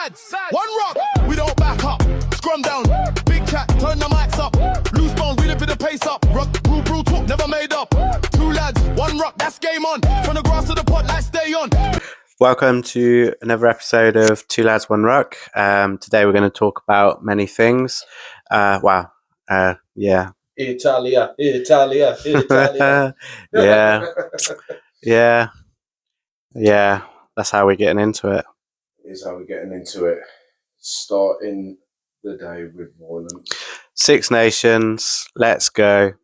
lads, one rock, we don't back up. Scrum down, big chat, turn the mics up. Loose bones, we lift the pace up. Ruck, rule talk, never made up. Two lads, one rock, that's game on. From the grass to the pot, let's stay on. Welcome to another episode of Two Lads, One Ruck. Today we're going to talk about many things. Yeah. Italia. Yeah. That's how we're getting into it. Is how we're getting into it. Starting the day with violence. Six Nations, let's go.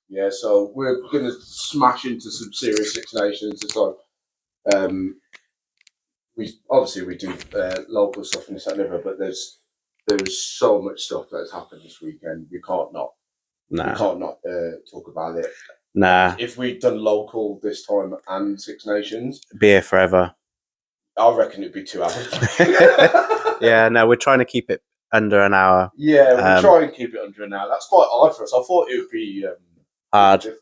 Yeah, so we're going to smash into some serious Six Nations. It's like, we do local stuff in the South River, but there's so much stuff that has happened this weekend. We can't not talk about it. Nah. If we'd done local this time and Six Nations, be here forever. I reckon it'd be 2 hours. Yeah, no, we're trying to keep it under an hour. Yeah, we try and keep it under an hour. That's quite hard for us. I thought it would be hard. I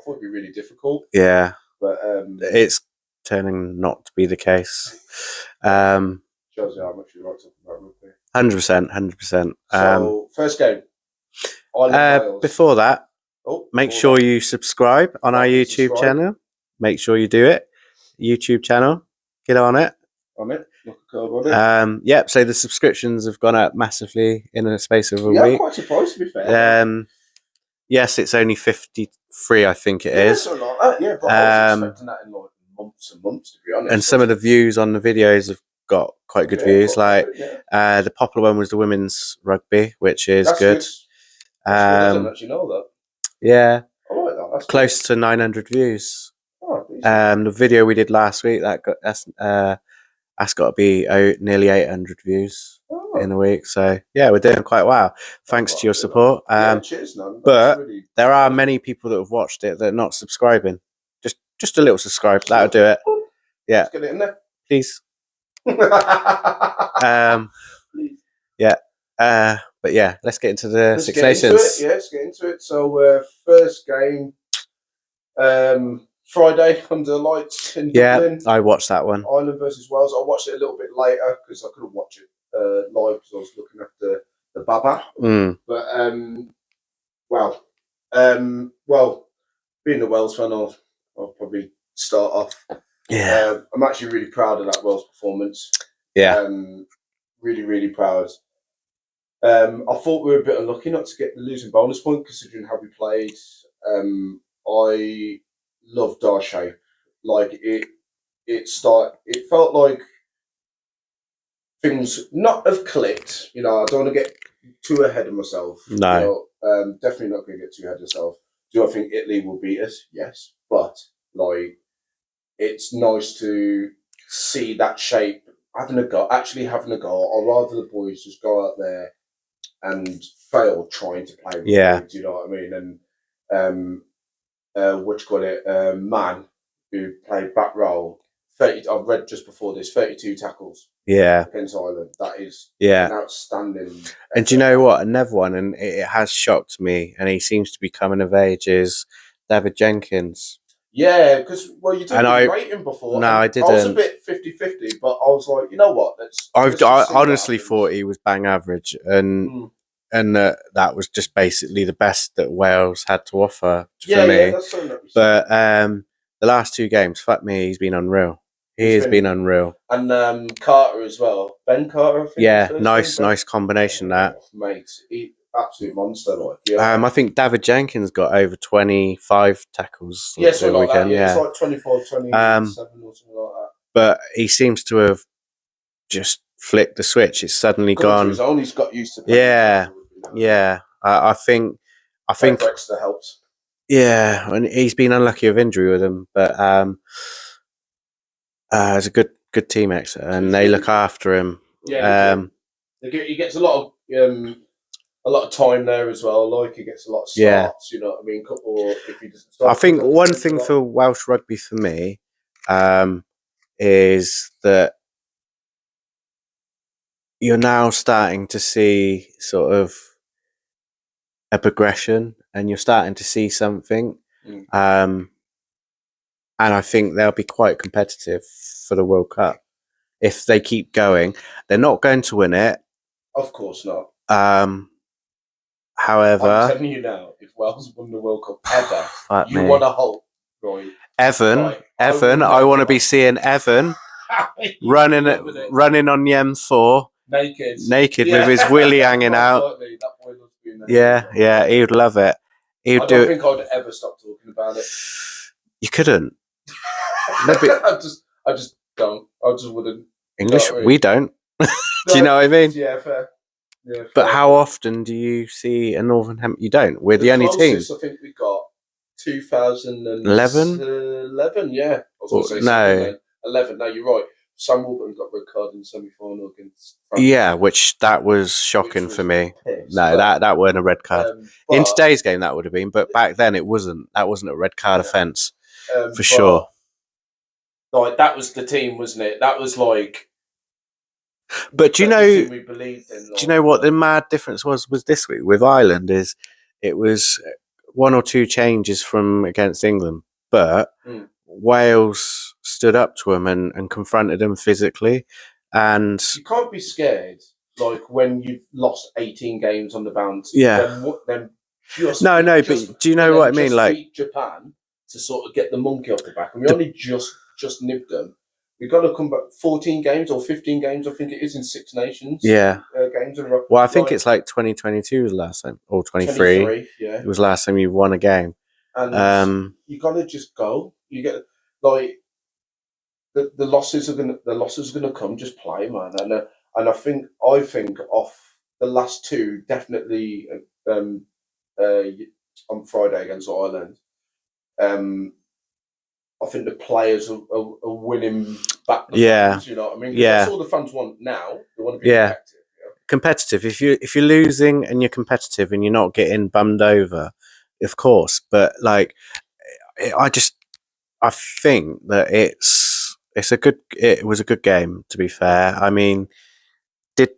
thought it'd be really difficult. Yeah, but it's turning not to be the case. Shows you how much you like talking about rugby. 100%. So first game. Before that, make sure you subscribe on our YouTube channel. Make sure you do it. YouTube channel. Get on it. On it. Look a curve on it. Yep. So the subscriptions have gone up massively in a space of a week. I'm quite surprised, to be fair. Yes, it's only 53, I think it is. Something like that. Yeah, but I was expecting that in like months and months, to be honest. And some of the views on the videos have got quite good views. Like the popular one was the women's rugby, which is good. I didn't actually know that. Yeah. I like that. That's close to 900 views. Oh, the video we did last week that's got to be nearly 800 views in a week. So yeah, we're doing quite well. Thanks to your support. Cheers, man. But there are many people that have watched it that are not subscribing. Just a little subscribe, that'll do it. Yeah. Let's get it in there, please. Yeah. But yeah, let's get into the Six Nations. Let's get into it. So first game, Friday under the lights in Dublin. I watched that one. Ireland versus Wales. I watched it a little bit later because I couldn't watch it live because I was looking after the Baba. But being a Wales fan, I'll probably start off. Yeah. I'm actually really proud of that Wales performance. Yeah. Really, really proud. I thought we were a bit unlucky not to get the losing bonus point considering how we played. I loved our shape. Like it felt like things not have clicked. You know, I don't want to get too ahead of myself. No. Definitely not going to get too ahead of myself. Do I think Italy will beat us? Yes. But like it's nice to see that shape actually having a go. I'd rather the boys just go out there and fail trying to play. Yeah. Do you know what I mean? And Man, who played back row, I've read just before this, 32 tackles. Yeah. Against Ireland. That is an outstanding effort. And do you know what? Another one, and it has shocked me, and he seems to be coming of age, is David Jenkins. Yeah, because, you didn't rate him before. No, I didn't. I was a bit 50-50, but I was like, you know what? I honestly thought he was bang average, and that was just basically the best that Wales had to offer for me. Yeah, that's so nice. But the last two games, fuck me, he's been unreal. He's been unreal. And Carter as well. Ben Carter, I think. Yeah, nice combination, that. Mate, absolute monster. I think David Jenkins got over 25 tackles. Yeah, something like that. Yeah, it's like 24, 27 or something like that. But he seems to have just flicked the switch. It's suddenly gone. He's got used to playing. Yeah. I think extra helps. Yeah, and he's been unlucky with injury with him, but it's a good team exit, and they look after him. Yeah, he gets a lot of time there as well. Like he gets a lot of starts. You know what I mean? Or if he doesn't start, I think one thing for Welsh rugby for me is that you're now starting to see sort of a progression, and you're starting to see something. And I think they'll be quite competitive for the World Cup. if they keep going. They're not going to win it. Of course not. However, I'm telling you now, if Wales won the World Cup ever, fuck you me. want to hope, right? Evan, Right, I want to be seeing Evan running on the M4 naked with his willy hanging out. That boy loves being there. Yeah, he would love it. I don't think I'd ever stop talking about it. You couldn't. I just don't. I just wouldn't. English, we don't. Do you know what I mean? Yeah, fair. Yeah, fair. But how often do you see a Northern Hemisphere? You don't. We're the only team. I think we got 2011. 11, yeah. I was going to say no. 11. No, you're right. Sam Warburton got red card in the semi-final against France. Yeah, that was shocking for me. That weren't a red card. In today's game, that would have been, but back then it wasn't. That wasn't a red card offence for sure. Like that was the team, wasn't it? That was like. But do you know? We believed in, do you know what the mad difference was this week with Ireland? Is it was 1 or 2 changes from against England, but Wales stood up to them and confronted them physically, and you can't be scared. Like when you've lost 18 games on the bounce. Yeah. Then but do you know what I mean? Like beat Japan to sort of get the monkey off the back, and we only just nibbed them. We've got to come back 14 games or 15 games, I think it is, in Six Nations. Yeah. Games in a row. Well, I think it's like 2022 was the last time, or 23. Yeah. It was last time you won a game. And you got to just go. You get like the losses are gonna come. Just play, man. And I think off the last 2, definitely on Friday against Ireland. I think the players are winning back the fans, you know what I mean? That's all the fans want now. They want to be competitive. Competitive. If you're losing and you're competitive and you're not getting bummed over, of course. But like, I think that it was a good game, to be fair. I mean, did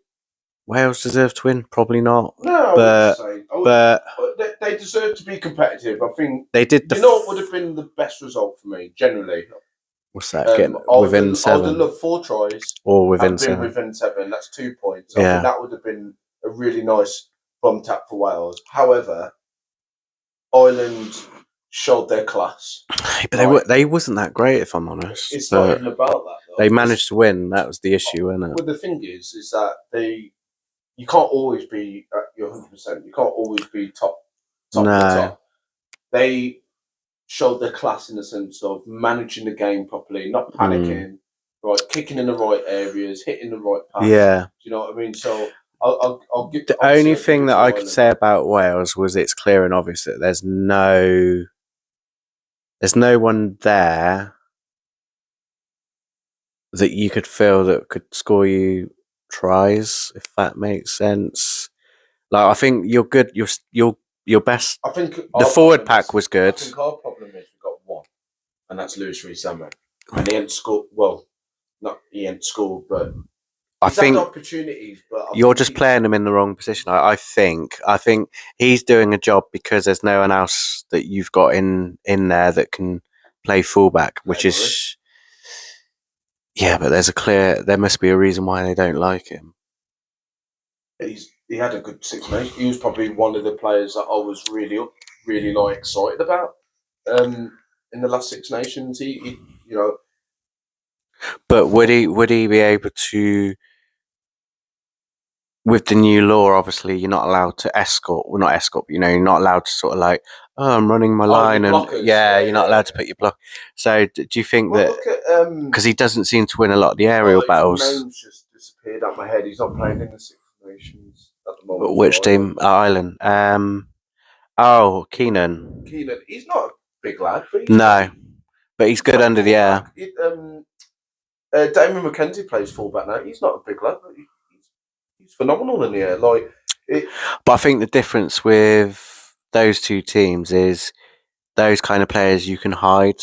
Wales deserve to win? Probably not. No, but they deserve to be competitive. I think they did. You know what would have been the best result for me, generally? What's that? Within 7. I would have loved 4 tries. Or within 7. Within 7. That's 2 points. I think that would have been a really nice bum tap for Wales. However, Ireland showed their class. But they wasn't that great, if I'm honest. It's not even about that, though. They managed to win. That was the issue, wasn't it? Well, the thing is that you can't always be at your 100%. You can't always be top. Top. They showed their class in the sense of managing the game properly, not panicking, right, kicking in the right areas, hitting the right pass. Yeah. Do you know what I mean? So I'll give the only thing that I could say about Wales was it's clear and obvious that there's no one there that you could feel that could score you tries, if that makes sense. Like, I think you're good. You're best. I think the forward pack was good. I think our problem is we've got one, and that's Lewis Rees-Zammit. And he ain't scored. Well, he ain't scored, but I think had opportunities. But you're just playing him in the wrong position. I think he's doing a job because there's no one else that you've got in there that can play fullback, which is. Yeah, but there must be a reason why they don't like him. He had a good 6 Nations. He was probably one of the players that I was really excited about in the last 6 Nations. He you know. But would he be able to? With the new law, obviously, you're not allowed to escort. Well, not escort. You're not allowed to sort of like, I'm running my line, and you're not allowed to put your block. So, do you think that because he doesn't seem to win a lot of the aerial battles? His name's just disappeared out of my head. He's not playing in the 6 Nations at the moment. Which team? Ireland. Keenan. Keenan. He's not a big lad. But he's good under the air. Damon McKenzie plays fullback now. He's not a big lad, but he's phenomenal in the air. But I think the difference with those 2 teams is those kind of players you can hide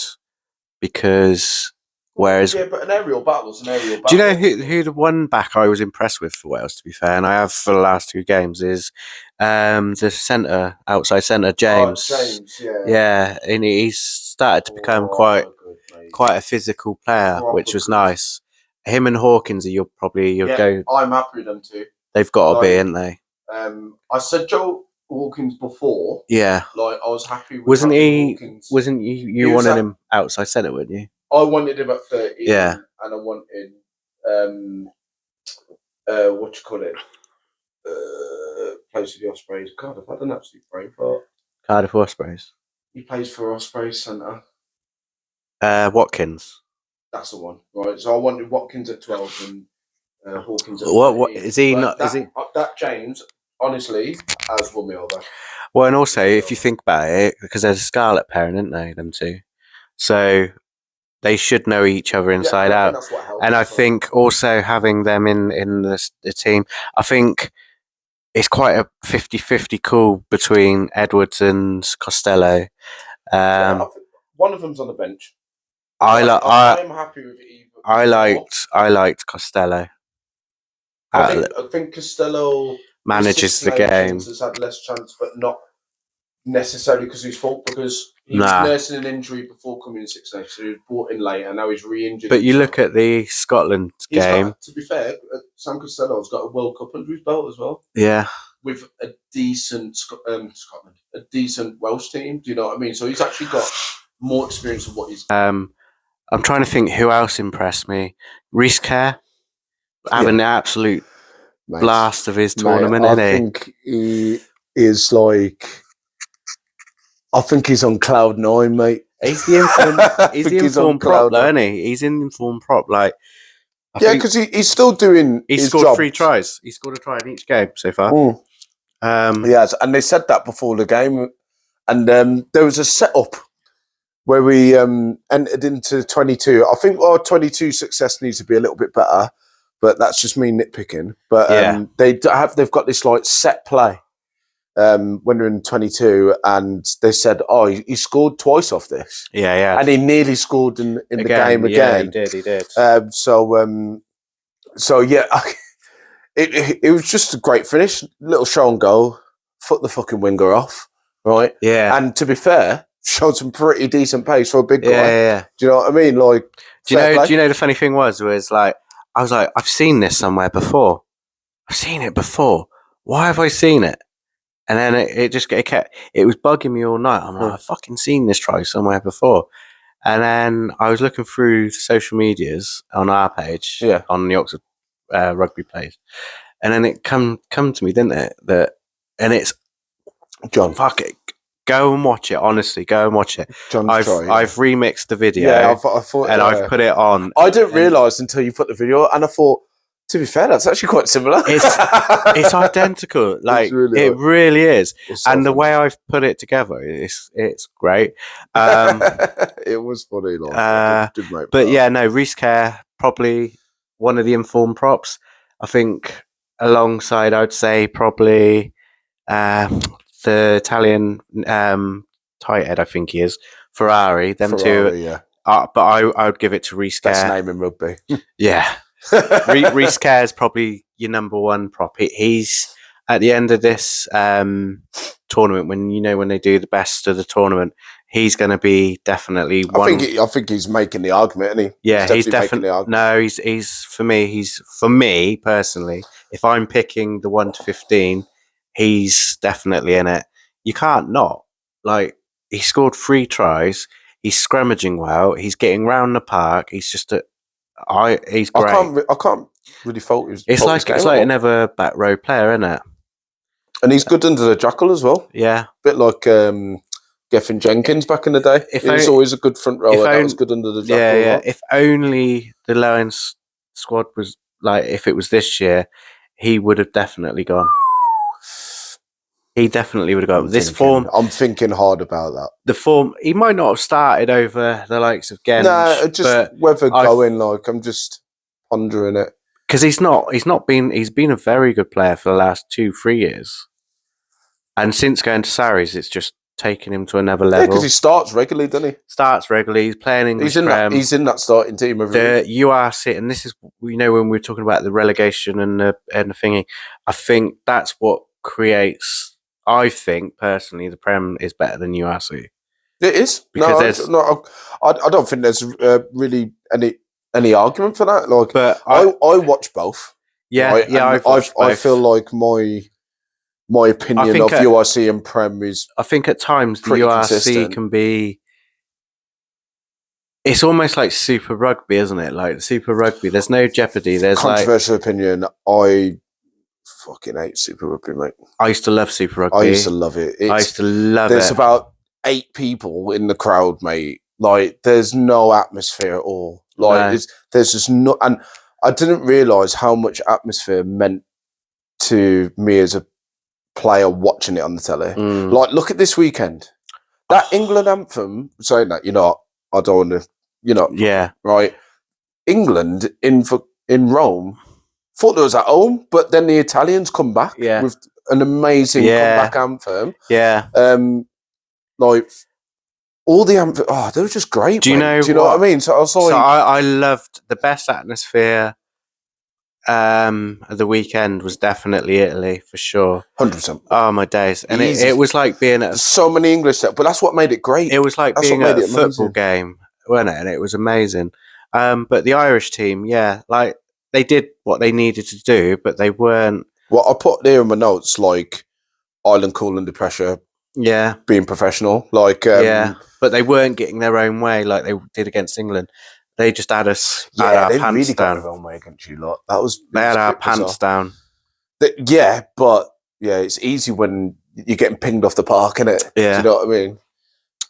because whereas but an aerial battle is an aerial battle. Do you know who the one back I was impressed with for Wales, to be fair, and I have for the last 2 games is the outside centre James. James, yeah, and he's started to become quite a physical player, which was nice. him and Hawkins are your go. I'm happy with them too. They've got to be, ain't they? I said Joe Hawkins before. Yeah. Like I was happy with Wasn't he? Hawkins. Wasn't you wanted him outside centre, weren't you? I wanted him at 13. Yeah. And I wanted what you call it? Plays for the Ospreys. God, I've had an absolute brain fart. Cardiff Ospreys. He plays for Ospreys centre. Watkins. That's the one, right? So I wanted Watkins at 12 and Hawkins at 13. What is he not? Is he that James? Honestly, has won me over. Well, and also if you think about it, because there's a Scarlet pair, aren't they? Them two, so they should know each other inside out. And I think also having them in the team, I think it's quite a 50-50 call between Edwards and Costello. One of them's on the bench. I'm happy with either. I liked Costello. I think Costello manages the game. Has had less chance, but not necessarily because he's fault. Because he was nursing an injury before coming in Six Nations, so he was brought in late, and now he's re-injured. But you look at the Scotland game. To be fair, Sam Costello's got a World Cup under his belt as well. Yeah, with a decent Scotland, a decent Welsh team. Do you know what I mean? So he's actually got more experience of what he's. I'm trying to think who else impressed me. Reece Kerr having the absolute blast of his tournament. I think he is like. I think he's on cloud 9, mate. He's the informed. He's the informed prop, though, isn't he? He's in informed prop, like. Because he's still doing. He's scored 3 tries. He scored a try in each game so far. Yes, and they said that before the game, and there was a setup where we entered into 22. I think our 22 success needs to be a little bit better, but that's just me nitpicking. But they've got this like set play when they're in 22, and they said, "Oh, he scored twice off this." Yeah, and he nearly scored in the game again. Yeah, he did. So yeah, it was just a great finish. Little show and goal, foot the fucking winger off, right? Yeah, and to be fair, showed some pretty decent pace for a big guy. Yeah. Do you know what I mean? Like, do you know the funny thing was like I was like, I've seen this somewhere before. I've seen it before. Why have I seen it? And then it was bugging me all night. I'm like, I've fucking seen this try somewhere before. And then I was looking through the social medias on our page, on the Oxford Rugby page, and then it come to me, didn't it? And it's John. Fuck it, go and watch it. Honestly, go and watch it. I've remixed the video. Yeah, I thought, and I've put it on. I didn't realise until you put the video, and I thought, to be fair, that's actually quite similar. It's identical. Like it really is. So and the way I've put it together, it's great. It was funny, Reece Kerr, probably one of the informed props. I think alongside, I'd say probably the Italian tight head. I think he is Ferrari. Two. Yeah. But I would give it to Reece Kerr. Best name in rugby. Yeah. Reece Kerr is probably your number one prop. He's at the end of this tournament when they do the best of the tournament. He's going to be definitely one. I think he's making the argument, isn't he? Yeah, he's definitely. No, he's for me personally. If I'm picking the 1 to 15, he's definitely in it. You can't not. Like, he scored 3 tries. He's scrummaging well. He's getting round the park. He's just he's great. I can't really fault his. It's like another back row player, isn't it? And he's good under the jackal as well. Yeah, bit like Geffen Jenkins back in the day. He's always a good front rower. That was good under the jackal. Yeah. If only the Lions squad was like, if it was this year, he would have definitely gone. He definitely would have gone. Form, I'm thinking hard about that. The form, he might not have started over the likes of Genge. No, just whether going, like, I'm just pondering it. Because he's been a very good player for the last 2-3 years. And since going to Sarries, it's just taken him to another level. Yeah, because he starts regularly, doesn't he? Starts regularly. He's playing English Prem. He's in that starting team. The URC, and this is, when we were talking about the relegation and the thingy, I think that's what creates... I think, personally, the Prem is better than URC. It is. I don't think there's really any any argument for that. Like, But I watch both. yeah, right? yeah, And I've watched I both. feel like my opinion think of URC and Prem is I think at times the pretty URC consistent. can be. It's almost like Super Rugby, isn't it? Like Super Rugby, there's no jeopardy. There's controversial opinion. I fucking hate Super Rugby, mate. I used to love Super Rugby. I used to love it. I used to love There's it. about 8 people in the crowd, mate. Like, there's no atmosphere at all. Like, there's just no, and I didn't realise how much atmosphere meant to me as a player watching it on the telly. Like, look at this weekend. That England anthem, saying that, I don't want to, yeah, right? England in Rome thought it was at home, but then the Italians come back with an amazing comeback anthem. Yeah. Like, all the anthem, they were just great. Do you know what I mean? So I was like, I loved the best atmosphere. The weekend was definitely Italy for sure. 100%. Oh my days! And it was like being at so many English, but that's what made it great. It was like being at a football game, wasn't it? And it was amazing. But the Irish team, like they did what they needed to do, but they weren't. Well, I put there in my notes like Ireland cool under pressure. Yeah, being professional, like but they weren't getting their own way like they did against England. They just had us. Yeah, they really got their own way against you lot. They had our pants down. But it's easy when you're getting pinged off the park, isn't it? Yeah, do you know what I mean?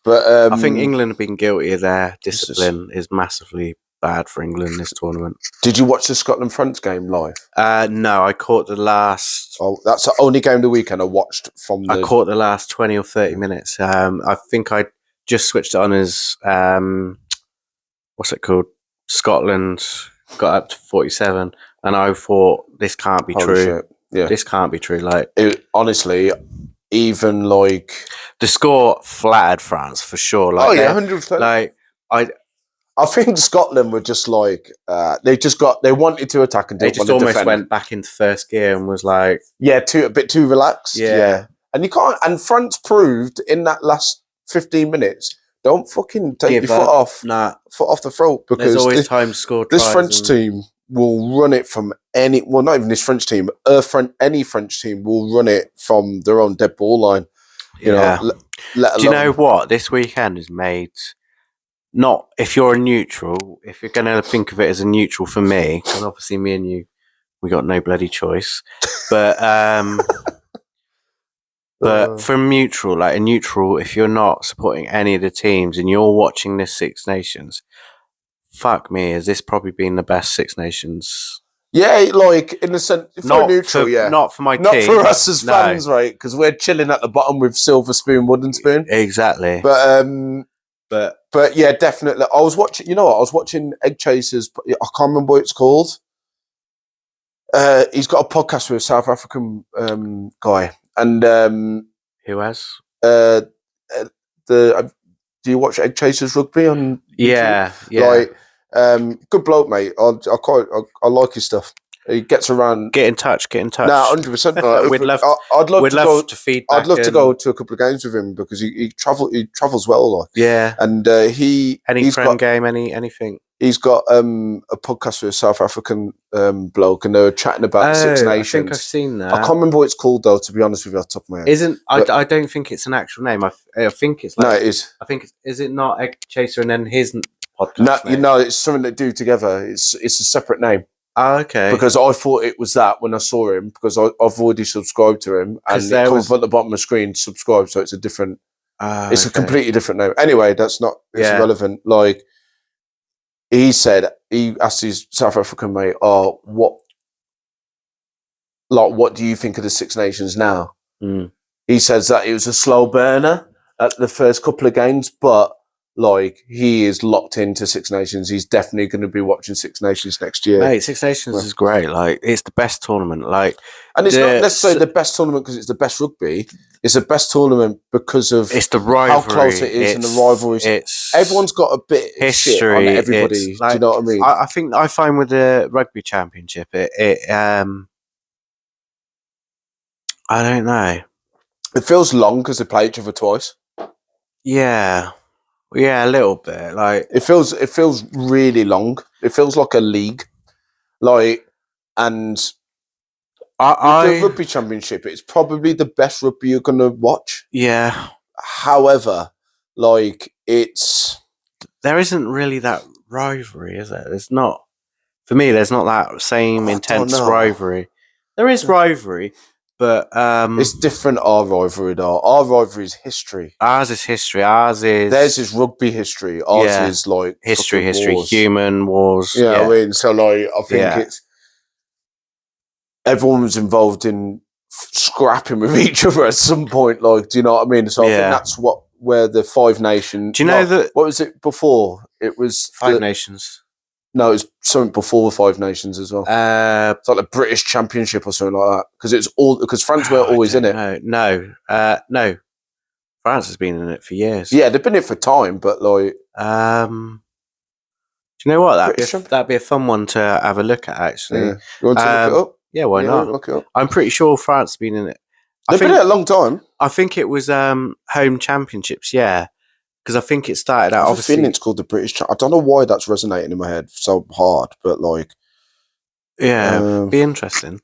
But I think England have been guilty of their discipline is massively bad for England this tournament. Did you watch the Scotland-France game live? No, I caught the last. Oh, that's the only game of the weekend I watched from. I caught the last 20 or 30 minutes. I think I just switched it on as what's it called? Scotland got up to 47, and I thought this can't be true. Shit. Yeah, this can't be true. Like honestly, even like the score flattered France for sure. Like, 100%. Like I think Scotland were just like they wanted to attack and they just almost went back into first gear and was like a bit too relaxed. Yeah. And you can't. And France proved in that last 15 minutes, don't fucking take your foot off the throat, because there's always time to score. This French team will run it from any. Well, not even this French team. Any French team will run it from their own dead ball line. You know. Let alone, do you know what this weekend has made? Not if you're a neutral, if you're going to think of it as a neutral for me, because obviously me and you, we got no bloody choice. But but for a neutral, if you're not supporting any of the teams and you're watching this Six Nations, fuck me, has this probably been the best Six Nations? Yeah, like in the sense, for neutral, not for my team, not for us as fans, right? Because we're chilling at the bottom with silver spoon, wooden spoon, exactly. But yeah, definitely. I was watching. You know what? I was watching Egg Chasers. I can't remember what it's called. He's got a podcast with a South African guy, and who has do you watch Egg Chasers Rugby on? Yeah, YouTube? Yeah. Like, good bloke, mate. I like his stuff. He gets around. Get in touch. No, 100%. We'd love. I'd love to go to feedback. I'd love to go to a couple of games with him, because he travels well. Like. Yeah, and he's got game, anything. He's got a podcast with a South African bloke, and they were chatting about the Six Nations. I think I've seen that. I can't remember what it's called though. To be honest with you, off the top of my head, I don't think it's an actual name. I think it's like, no, it is. I think is it not Egg Chaser and then his podcast? No, it's something they do together. It's a separate name. Oh, okay. Because I thought it was that when I saw him, because I've already subscribed to him, and it comes up at the bottom of the screen, subscribe, so it's a different. It's a completely different name. Anyway, that's not. It's irrelevant. Like, he asked his South African mate, what do you think of the Six Nations now? He says that it was a slow burner at the first couple of games, but like, he is locked into Six Nations. He's definitely going to be watching Six Nations next year. Mate, Six Nations is great. Like, it's the best tournament. Like, and it's not necessarily the best tournament because it's the best rugby. It's the best tournament because of it's the rivalry, how close it is, and the rivalries. Everyone's got a bit of history shit on everybody. Like, do you know what I mean? I think I find with the rugby championship, I don't know. It feels long because they play each other twice. Yeah, a little bit. Like, it feels really long. It feels like a league. Like, and I the rugby championship, it's probably the best rugby you're going to watch. yeah. However, like, There isn't really that rivalry, is there? There's not. For me, there's not that same intense rivalry. There is rivalry, but it's different. Our rivalry, though. Our rivalry is history. Ours is history. Theirs is rugby history. Ours is like history, wars. human wars. Yeah, I mean, so like, I think it's everyone was involved in scrapping with each other at some point. Like, do you know what I mean? So I think that's where the Five Nations. Do you know that? What was it before? It was Five Nations. No, it was something before the Five Nations as well. It's like the British Championship or something like that. Because France were always in it. No. France has been in it for years. Yeah, they've been in it for time, but like, do you know what? That'd be a fun one to have a look at. Actually, you want to look it up? Yeah, why not? Look it up. I'm pretty sure France has been in it. They've been in it a long time. I think it was home championships. Yeah. Because I think it started out. I have a feeling it's called the British. I don't know why that's resonating in my head so hard, but like, be interesting.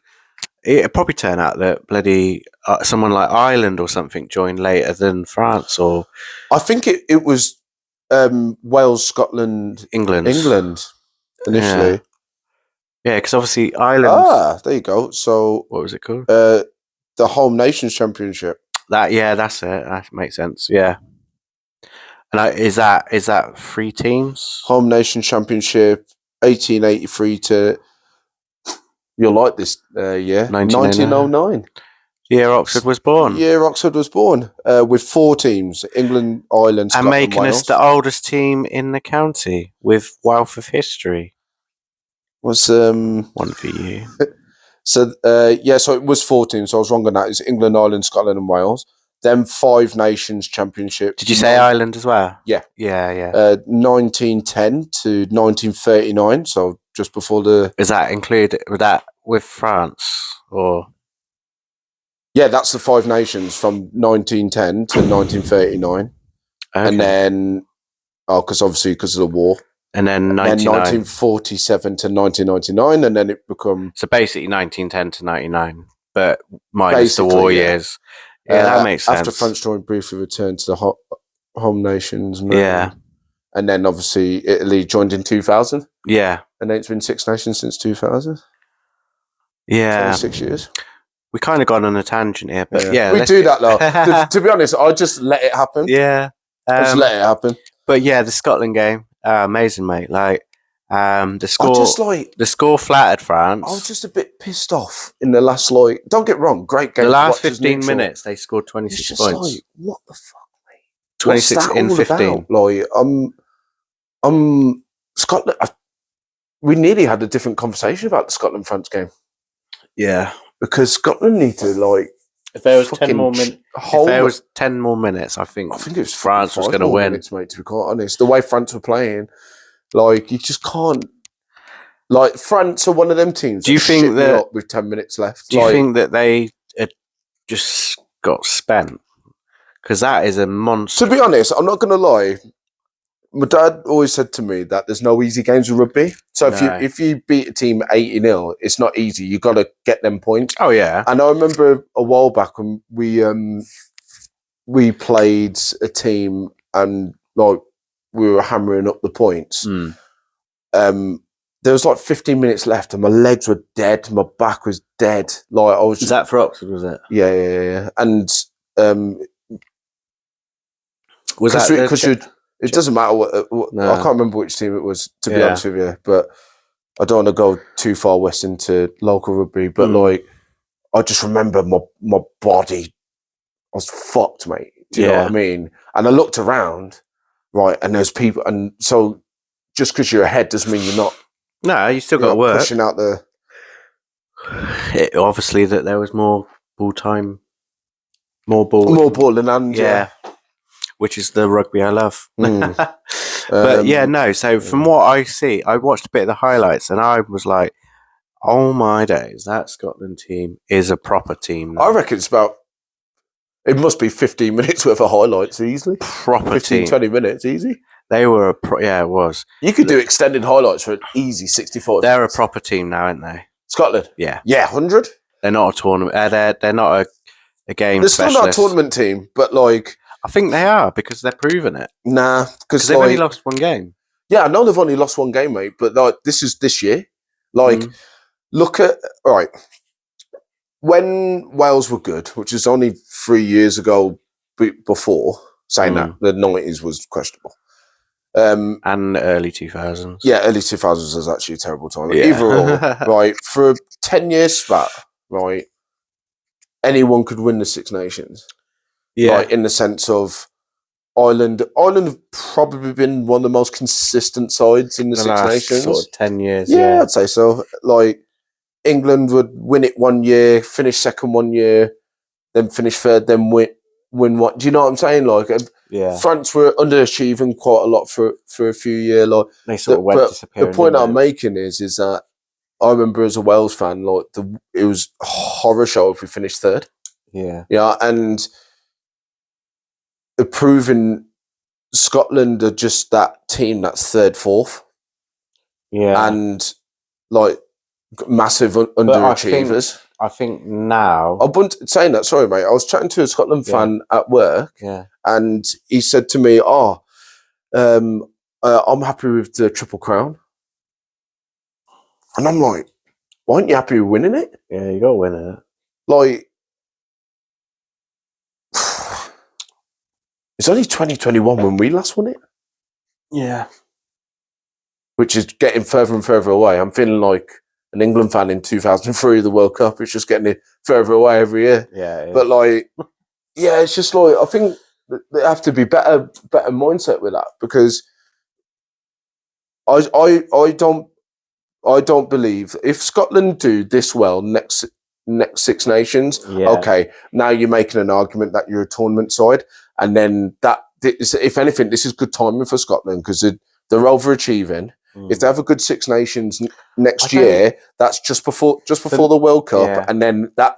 It'd probably turn out that bloody someone like Ireland or something joined later than France, or I think it was Wales, Scotland, England initially. Yeah, because obviously Ireland. There you go. So what was it called? The Home Nations Championship. That's it. That makes sense. Yeah. And is that 3 teams? Home Nation Championship, 1883 to. You'll like this year, 1909. Year Oxford was born. With 4 teams: England, Ireland, Scotland, and making Wales. us the oldest team in the county with wealth of history. Was one for you. So so it was 4 teams. So I was wrong on that. It's England, Ireland, Scotland, and Wales. Then 5 Nations Championship. Did you say Ireland as well? Yeah. 1910 to 1939. So just before the. Is that included? Was that with France or? Yeah, that's the 5 Nations from 1910 to 1939, and then because of the war. And then 1947 to 1999, and then it become. So basically 1910 to 99, but minus the war years. Yeah, that makes sense. After France joined briefly returned to the home nations. Yeah. And then obviously Italy joined in 2000. Yeah. And then it's been 6 nations since 2000. Yeah. 6 years. We kind of gone on a tangent here, but yeah. We do that, though. to be honest, I just let it happen. Yeah. Just let it happen. But yeah, the Scotland game, amazing, mate. Like, the score flattered France. I was just a bit pissed off in the last, don't get wrong, great game. The last 15 minutes, they scored 26 points. What the fuck, mate? 26 in 15. Scotland. We nearly had a different conversation about the Scotland-France game. Yeah. Because Scotland need to, if there was 10 more minutes, I think it was France was going to win. Minutes, mate, to be quite honest, the way France were playing, you just can't. France are one of them teams. Do you think that with 10 minutes left? Do you think that they just got spent? Because that is a monster. To be honest, I'm not going to lie. My dad always said to me that there's no easy games with rugby. So if you beat a team 80-0, it's not easy. You got to get them points. Oh yeah. And I remember a while back when we played a team and we were hammering up the points. There was 15 minutes left and my legs were dead. My back was dead. Was that for Oxford? Was it? Yeah. And was that because it doesn't matter what I can't remember which team it was, to be honest with you, but I don't want to go too far west into local rugby, but I just remember my body, I was fucked, mate. Do you know what I mean? And I looked around, right, and there's people, and so just because you're ahead doesn't mean you're not. No, you still got to work. Pushing out the. Obviously, that there was more ball time, more ball than hand. Yeah. Which is the rugby I love. But so from what I see, I watched a bit of the highlights and I was like, oh my days, that Scotland team is a proper team now. I reckon it must be 15 minutes worth of highlights easily. Proper 15, team. 20 minutes, easy. They were it was. You could do extended highlights for an easy 64. They're a proper team now, aren't they? Scotland. Yeah. Yeah, 100. They're not a tournament. They're not a game. They're still not a tournament team, but like I think they are because they're proving it. Nah, because they've only lost one game. Yeah, I know they've only lost one game, mate. But like this is this year. Like, look at when Wales were good, which is only 3 years ago. Before saying that the 90s was questionable. And the early 2000s. Yeah, early 2000s was actually a terrible time. Yeah. Either or, right, for a 10-year spat, right, anyone could win the Six Nations. Yeah. Right, in the sense of Ireland have probably been one of the most consistent sides in the Six Nations. Sort of 10 years. Yeah, I'd say so. Like, England would win it 1 year, finish second 1 year, then finish third, then win what? Do you know what I'm saying? Like, France were underachieving quite a lot for a few years. Like, they sort of went disappearing. The point I'm making is that I remember as a Wales fan, like it was a horror show if we finished third. Yeah, yeah, and proving Scotland are just that team that's third, fourth. Yeah, and like massive underachievers. I think now... I wasn't saying that, sorry, mate. I was chatting to a Scotland fan at work, and he said to me, I'm happy with the Triple Crown. And I'm like, why aren't you happy with winning it? Yeah, you got to win it. Like, it's only 2021 when we last won it. Yeah. Which is getting further and further away. I'm feeling like an England fan in 2003, the World Cup. It's just getting it further away every year. Yeah. But like, yeah, it's just like, I think there have to be better mindset with that, because I don't believe if Scotland do this well next Six Nations, okay, now you're making an argument that you're a tournament side, and then that is, if anything, this is good timing for Scotland because they're overachieving. If they have a good Six Nations next year, that's just before the World Cup, and then that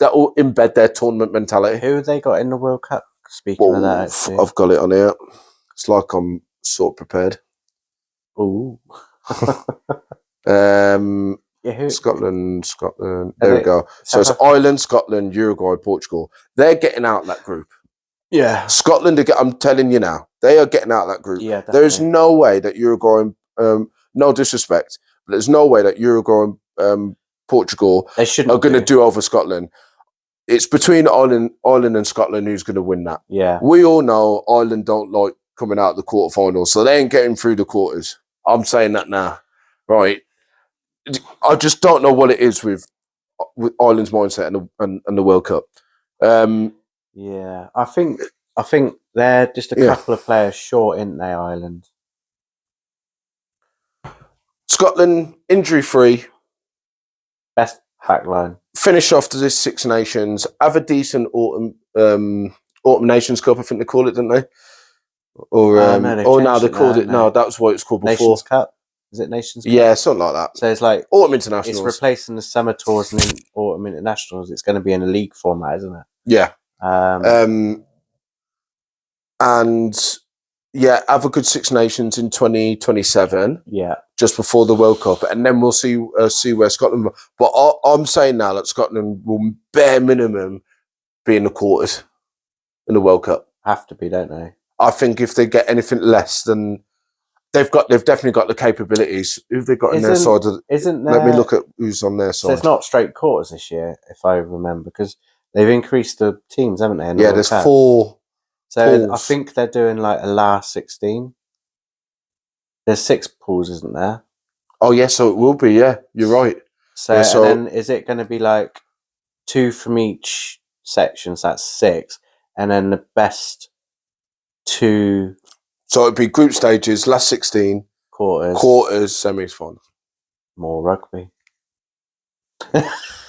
will embed their tournament mentality. Who have they got in the World Cup? Speaking of that, actually? I've got it on here. It's like I'm sort of prepared. Ooh. Scotland. There we go. So it's Ireland, Scotland, Uruguay, Portugal. They're getting out that group. Yeah. Scotland, I'm telling you now, they are getting out that group. Yeah, definitely. There's no way that Uruguay, no disrespect, but there's no way that Uruguay and Portugal are going to do over Scotland. It's between Ireland and Scotland who's going to win that. Yeah. We all know Ireland don't like coming out of the quarterfinals, so they ain't getting through the quarters. I'm saying that now. Right. I just don't know what it is with Ireland's mindset and the World Cup. Yeah, I think they're just a couple of players short, aren't they, Ireland? Scotland, injury-free. Best backline. Finish off to this Six Nations. Have a decent autumn Nations Cup, I think they call it, didn't they? Or now they called it. No, that was what it's called before. Nations Cup. Is it Nations Cup? Yeah, something like that. So it's like autumn internationals. It's replacing the summer tours and autumn internationals. It's going to be in a league format, isn't it? Yeah. And yeah, have a good Six Nations in 2027. Yeah. Just before the World Cup, and then we'll see where Scotland. But I'm saying now that Scotland will bare minimum be in the quarters in the World Cup. Have to be, don't they? I think if they get anything less than they've definitely got the capabilities. Who've they got in their side? Let me look at who's on their side. So it's not straight quarters this year, if I remember, because they've increased the teams, haven't they? Yeah, there's 4. So I think they're doing like a last 16. There's 6 pools, isn't there? Oh yeah, so it will be. Yeah, you're right. So, and then is it going to be like 2 from each section? So that's 6, and then the best 2. So it'd be group stages, last 16, quarters, semis, finals. More rugby.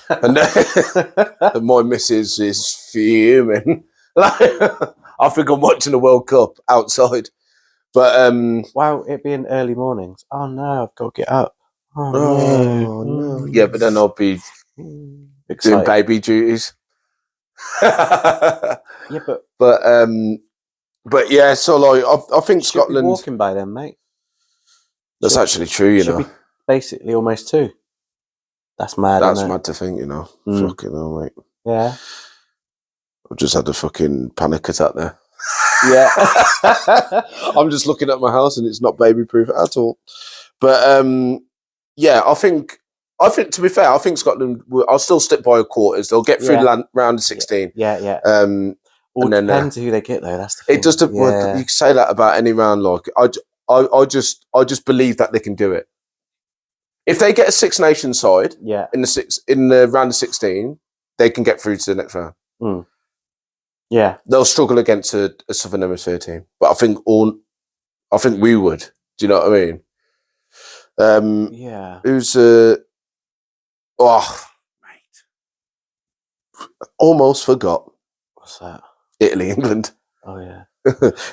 And my missus is fuming. I think I'm watching the World Cup outside. But wow, it'd be in early mornings. Oh no, I've got to get up. Oh no. Yeah, but then I'll be doing baby duties. Yeah, but But yeah, so like I think Should be Scotland. walking by them, mate. That's actually true, you Should know. be basically almost 2. That's mad. That's isn't it? mad to think, you know. Mm. Fucking hell, mate. Yeah. I've just had a fucking panic attack there. Yeah. I'm just looking at my house and it's not baby proof at all. But yeah, I think to be fair, I think Scotland. I'll still stick by quarters. They'll get through round of 16. Yeah. And then depends who they get though. That's the thing. it does. Well, you can say that about any round. Like I just believe that they can do it. If they get a Six Nations side, in the round of 16, they can get through to the next round. Mm. Yeah, they'll struggle against a Southern Hemisphere team, but I think we would. Do you know what I mean? Yeah. Who's mate, almost forgot. What's that? Italy, England. Oh yeah.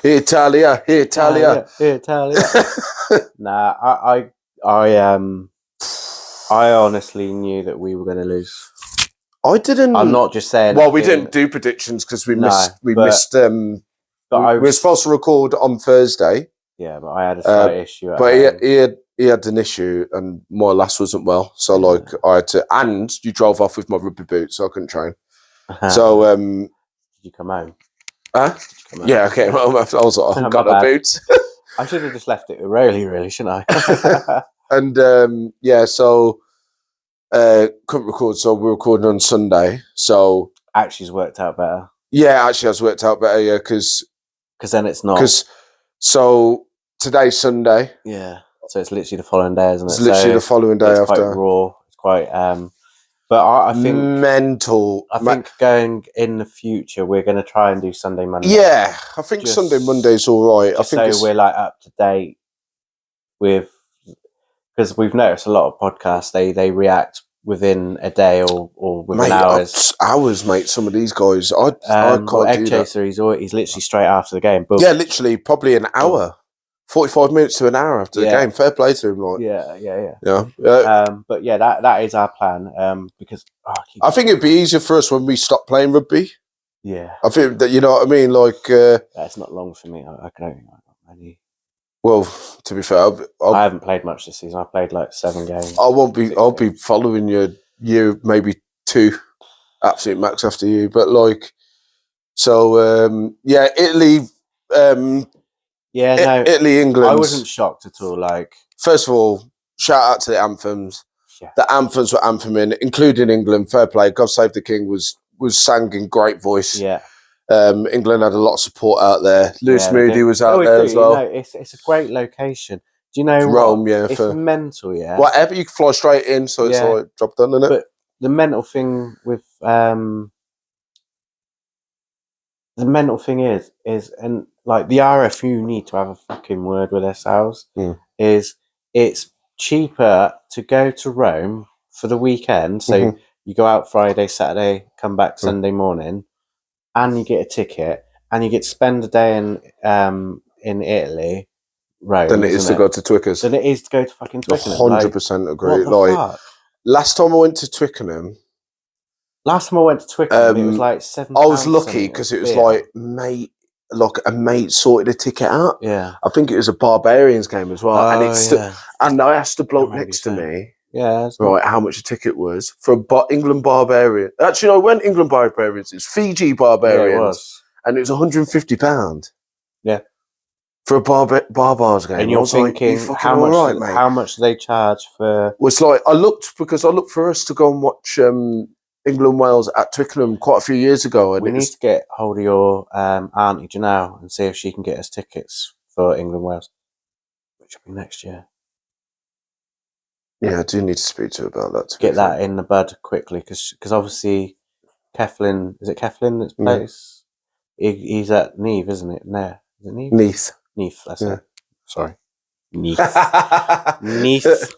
Italia. Nah, I honestly knew that we were going to lose. I didn't. I'm not just saying. Well, we didn't do predictions because we missed. We missed. But we were supposed to record on Thursday. Yeah, but I had a slight issue. But he had an issue, and my lass wasn't well, so like I had to. And you drove off with my rugby boots, so I couldn't train. So did you come home? Huh? Yeah, okay. Well, I was like, I've got no boots. I should have just left it with Rowley, really, shouldn't I? And yeah, so couldn't record, so we're recording on Sunday. So actually, it's worked out better. Yeah, actually, has worked out better. Yeah, because then it's not. So today's Sunday. Yeah. So it's literally the following day, isn't it? It's literally the following day after. Quite raw. It's quite. But I think mental. I think going in the future, we're going to try and do Sunday, Monday. Yeah, I think Sunday, Monday's all right. I think so we're like up to date with, because we've noticed a lot of podcasts they react within a day or within hours, mate. Some of these guys, I can't do Egg Chaser, he's literally straight after the game. Boom. Yeah, literally, probably an hour. 45 minutes to an hour after the game. Fair play to him, like. Yeah. But yeah, that is our plan. Because I think it'd be easier for us when we stop playing rugby. Yeah. I think that, you know what I mean. Like, that's not long for me. I don't think I got many. Well, to be fair, I haven't played much this season. I played like 7 games. I'll be following you, maybe 2, absolute max after you. But like, so yeah, Italy. Italy, England. I wasn't shocked at all. Like, first of all, shout out to the anthems. Yeah. The anthems were antheming, including England. Fair play. God Save the King was sang in great voice. Yeah. England had a lot of support out there. Lewis Moody was out there as well. You know, it's a great location. Do you know Rome? What? Yeah, it's mental. Yeah, whatever, you can fly straight in, so it's like job done, isn't it? But the mental thing with is and like the RFU need to have a fucking word with themselves. Is it's cheaper to go to Rome for the weekend, so you go out Friday, Saturday, come back Sunday morning, and you get a ticket, and you get to spend a day in Italy, Rome. Than it is to go to Twickenham. Than it is to go to fucking Twickenham. 100% agree. Like, last time I went to Twickenham. Last time I went to Twickenham, it was like £7. I was lucky because it was like a mate sorted a ticket out. Yeah, I think it was a Barbarians game as well, and I asked the bloke next to me. Yeah, right. How much a ticket was for England Barbarians? Actually, no, it wasn't England Barbarians. It's Fiji Barbarians, yeah, it was. And it was £150. Yeah, for a Barbars game. And you're thinking, how much do they charge for? Well, it's like I looked for us to go and watch England Wales at Twickenham quite a few years ago, and we need to get hold of your auntie Janelle and see if she can get us tickets for England Wales, which will be next year. Yeah, I do need to speak to her about that. Get that in the bud quickly, because obviously Keflin, is it Keflin that plays? He's at Neve, isn't it? No, is it Neve? Neath, that's it. Sorry, Neath. Neath.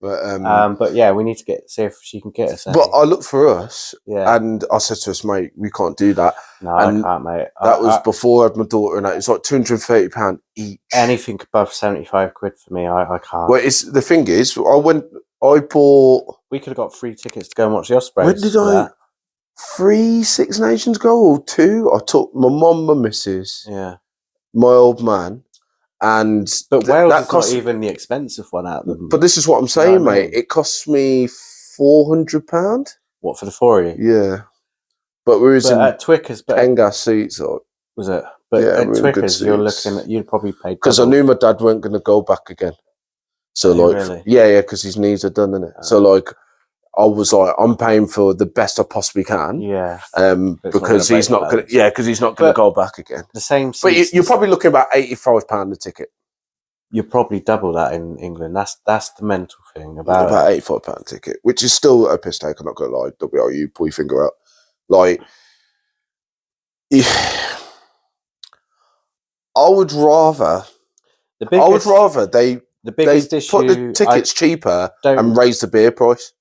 But yeah, we need to see if she can get us. But I looked for us, and I said to us, mate, we can't do that. No, I can't, mate. That was before I had my daughter, and it's like £230 each. Anything above £75 for me, I can't. Well, the thing is, I bought. We could have got free tickets to go and watch the Ospreys. When did I? 3 Six Nations go or 2? I took my mum, my missus. Yeah. my old man, and But Wales that is cost. not even the expensive one out of them. But this is what I'm saying, mate. It costs me £400. What, for the 4 of you? Yeah, but we was in at Twickers, Pengas seats, or was it? But yeah, at we were in good Twickers, you're seats. looking at, you'd probably pay because I knew my dad weren't going to go back again. So Oh, like, really? yeah, because his knees are done, innit? So like, I was like, I'm paying for the best I possibly can. Yeah. Because he's not going. Yeah, because he's not going to go back again. The same. But you're probably looking about £85 a ticket. You're probably double that in England. That's the mental thing about £85 ticket, which is still a piss take. I'm not going to lie. WRU, pull your finger out. Like, I would rather they biggest put the issue tickets cheaper and raise the beer price.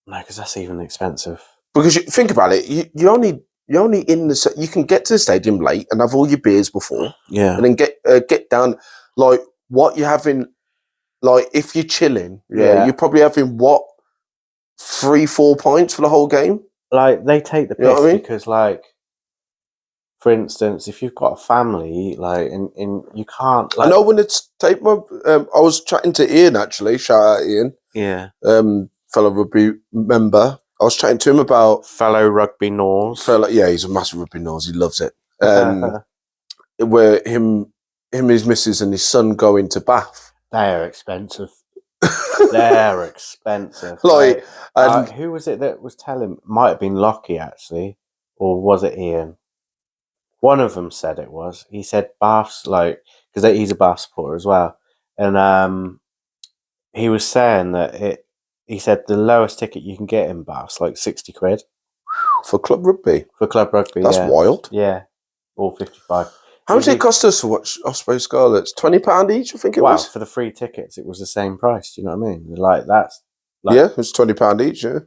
No, because that's even expensive. Because you think about it, you're only in the. You can get to the stadium late and have all your beers before, and then get down. Like what you're having, like if you're chilling, you're probably having what 3-4 pints for the whole game. Like they take the piss because, like, for instance, if you've got a family, like, and you can't. Like, I know when it's take my. I was chatting to Ian actually. Shout out Ian. Yeah. Fellow rugby member. I was chatting to him about fellow rugby Norse. Yeah, he's a massive rugby Norse. He loves it. Where him, his missus, and his son go into Bath. They're expensive. They're expensive. Like, who was it that was telling? Might have been Lockie actually, or was it Ian? One of them said it was. He said Bath's like, because he's a Bath supporter as well, and he was saying that it. He said the lowest ticket you can get in Bath's like £60 for club rugby. That's wild. Yeah, all 55. How much did it cost us to watch Osprey Scarlets? £20 each, I think it was. For the free tickets, it was the same price. Do you know what I mean? Like that's. Yeah, it was £20 each. Yeah.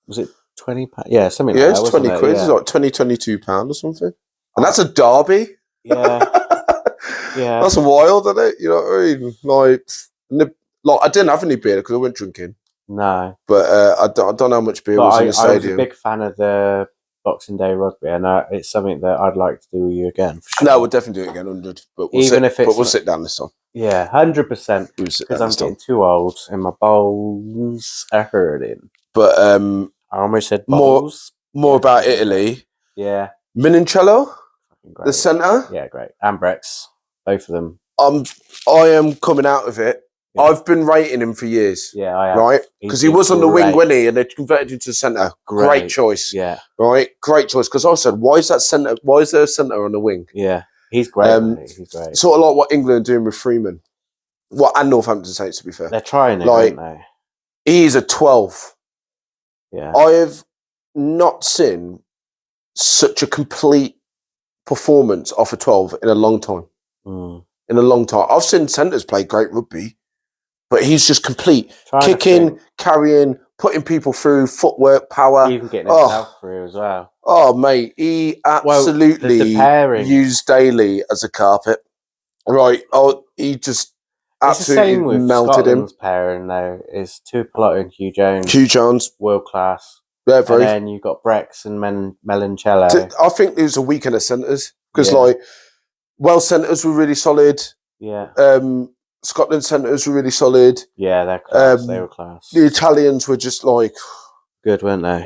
Was it £20? Yeah, something like that. Yeah, it's 20 quid. It's like £22 or something. And that's a derby. Yeah. Yeah. That's wild, isn't it? You know what I mean? Like I didn't have any beer because I went drinking. No. But I don't know how much beer was in the stadium. I was a big fan of the Boxing Day rugby, and it's something that I'd like to do with you again. For sure. No, we'll definitely do it again, 100. But we'll sit down this time. Yeah, 100%. Because I'm getting too old and my bones are hurting. But I almost said balls. More about Italy. Yeah. Minincello, the centre. Yeah, great. And Brex, both of them. I am coming out of it. Yeah. I've been rating him for years. Yeah, I have. Right? Because he was on the wing, wasn't he? And they converted him to centre. Great choice. Yeah. Right? Great choice. Because I said, why is there a centre on the wing? Yeah. He's great. He's great. Sort of like what England are doing with Freeman. And Northampton Saints, to be fair. They're trying it, aren't they? He's a 12. Yeah. I have not seen such a complete performance off a 12 in a long time. In a long time. I've seen centres play great rugby, but he's just complete. Kicking, carrying, putting people through, footwork, power. Even getting himself through as well. Oh, mate, he absolutely used Daly as a carpet. Right. Oh, he just absolutely melted Scotland's pairing, though, is Tuipulotu and Hugh Jones. Hugh Jones. World class. Yeah, and then you've got Brex and Melancello. I think there's a weekend of centres because, Welsh centres were really solid. Yeah. Scotland centres were really solid. Yeah, they're class. They were class. The Italians were just like good, weren't they?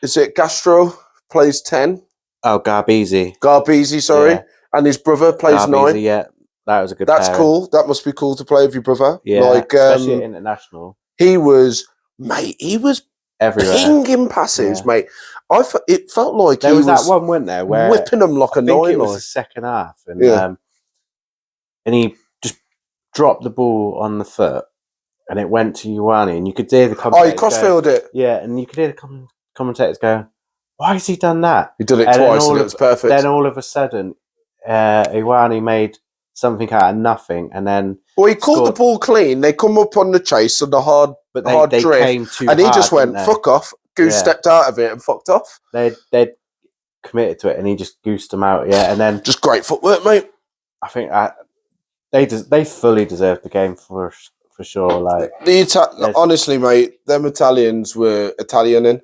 Is it Gastro plays 10? Oh, Garbisi, sorry, and his brother plays 9. Yeah, that was a good. That's cool. That must be cool to play with your brother. Yeah, especially at international. He was everywhere. Pinging passes, mate. It felt like there was that one, wasn't there, where whipping them like a nine. I think it was the second half, and he just dropped the ball on the foot, and it went to Ioane, and you could hear the commentators. He crossfielded it. Yeah, and you could hear the commentators go, "Why has he done that?" He did it twice, and it was perfect. Then all of a sudden, Ioane made something out of nothing, and then he caught the ball clean. They come up on the chase on the hard drift, came too and he hard, just went fuck off. Goose stepped out of it and fucked off. They'd committed to it, and he just goosed them out. Yeah, and then just great footwork, mate. I think they fully deserved the game for sure. Like honestly, mate, them Italians were Italianing.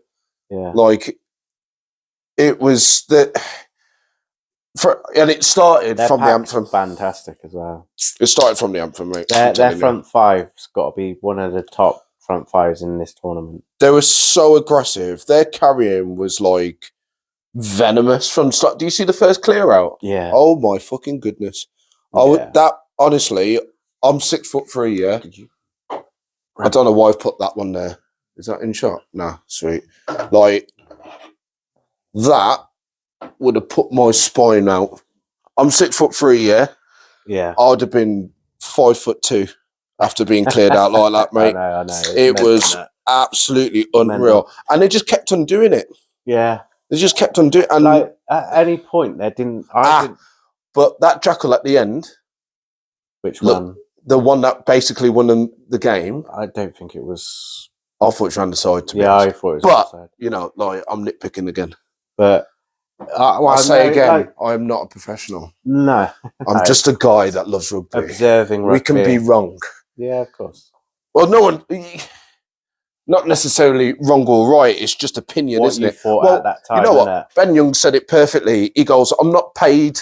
Yeah, like it was that. And it started Their from the pack's anthem. fantastic as well. It started from the anthem, mate. Their front five's got to be one of the top front fives in this tournament. They were so aggressive. Their carrying was like venomous from start. Do you see the first clear out? Yeah. Oh my fucking goodness! That honestly, I'm 6'3", yeah. I don't know why I've put that one there. Is that in shot? Nah, sweet. Like that would have put my spine out. I'm 6'3", yeah. Yeah. I'd have been 5'2" after being cleared out like that, mate. I know. It was absolutely unreal, and they just kept on doing it. Yeah, they just kept on doing. And like at any point, they didn't. But that jackal at the end, which one? The one that basically won them the game. I don't think it was. I thought it was around the side. To be honest. I thought it was. But side. You know, like I'm nitpicking again. But I say again, I am not a professional. No, I'm just a guy that loves rugby. Observing rugby. We can be wrong. Yeah, of course. Well, no one, not necessarily wrong or right. It's just opinion, what isn't you it? Thought well, at that time, you know what? Ben Young said it perfectly. He goes, "I'm not paid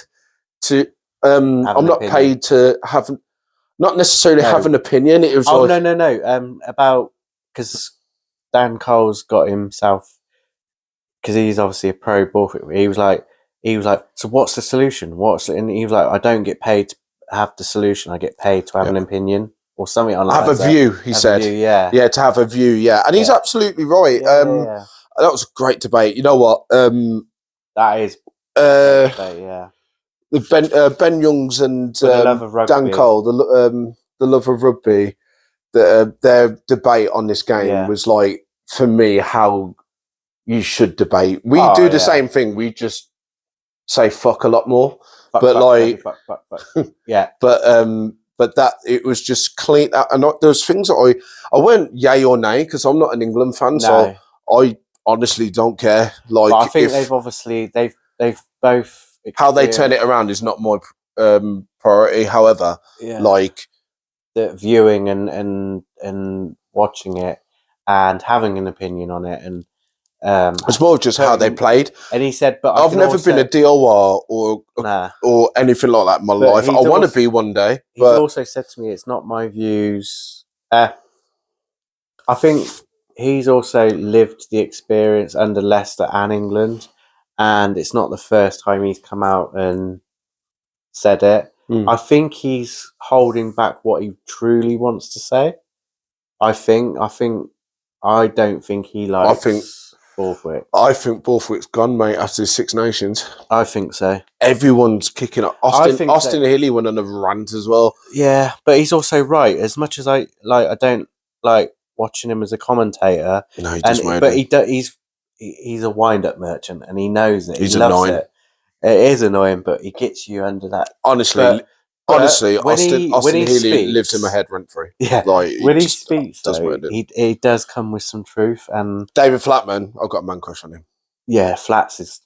to. I'm not paid to have, not necessarily have an opinion." It was. Oh like, no. About because Dan Cole's got himself. Because he's obviously a pro Borthwick. He was like, so what's the solution? And he was like, I don't get paid to have the solution. I get paid to have an opinion or something. Like have a view, he said. Yeah, to have a view. Yeah, and he's absolutely right. That was a great debate. You know what? That is. The Ben Youngs and Dan Cole, the love of rugby. Their debate on this game was like, for me, how you should debate. We do the same thing. We just say fuck a lot more. Fuck, yeah. But that it was just clean. And there's things that I weren't yay or nay because I'm not an England fan, so I honestly don't care. Like, but I think they've both how they turn it around is not my priority. However, like the viewing and watching it and having an opinion on it and. It's more just how they played. And he said, but I've never been a DOR or anything like that in my life. I want to be one day. He's also said to me, it's not my views. I think he's also lived the experience under Leicester and England. And it's not the first time he's come out and said it. I think he's holding back what he truly wants to say. I don't think he likes... Borthwick. I think Borthwick's gone, mate, after the Six Nations. I think so. Everyone's kicking up. Austin Healy went on a rant as well. Yeah, but he's also right. As much as I don't like watching him as a commentator. No, he does. But he's a wind-up merchant, and he knows it. He's he loves annoying. It is annoying, but he gets you under that. Honestly, Austin Healy lived in my head rent free. Yeah, like when he speaks, he does come with some truth. And David Flatman, I've got a man crush on him. Yeah, Flats is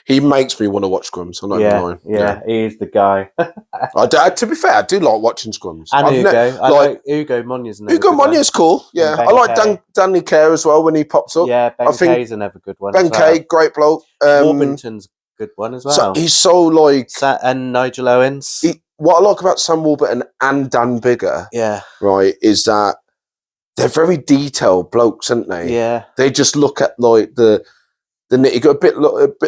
he makes me want to watch scrums. I'm not even lying. Yeah, he is the guy. To be fair, I do like watching scrums. And Hugo, I like Hugo Monya's. Hugo Monya's cool. Yeah, I like Danny Kerr as well when he pops up. Yeah, Ben Kay's another good one. Ben Kay, great bloke. Warburton's good one as well. So he's so like and Nigel Owens. What I like about Sam Warburton and Dan Bigger, right, is that they're very detailed blokes, aren't they? Yeah, they just look at like the nitty. A bit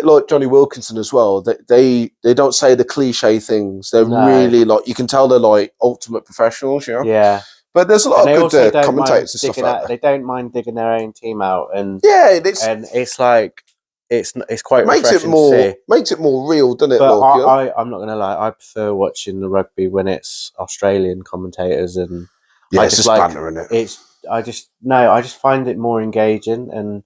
like Johnny Wilkinson as well. They don't say the cliche things. They're really like, you can tell they're like ultimate professionals. You know? Yeah. But there's a lot of good commentators and stuff like that. They don't mind digging their own team out, and it's like. It's quite refreshing to see. Makes it more real, doesn't it? But I'm not going to lie. I prefer watching the rugby when it's Australian commentators and it's just banter, isn't it? I just find it more engaging, and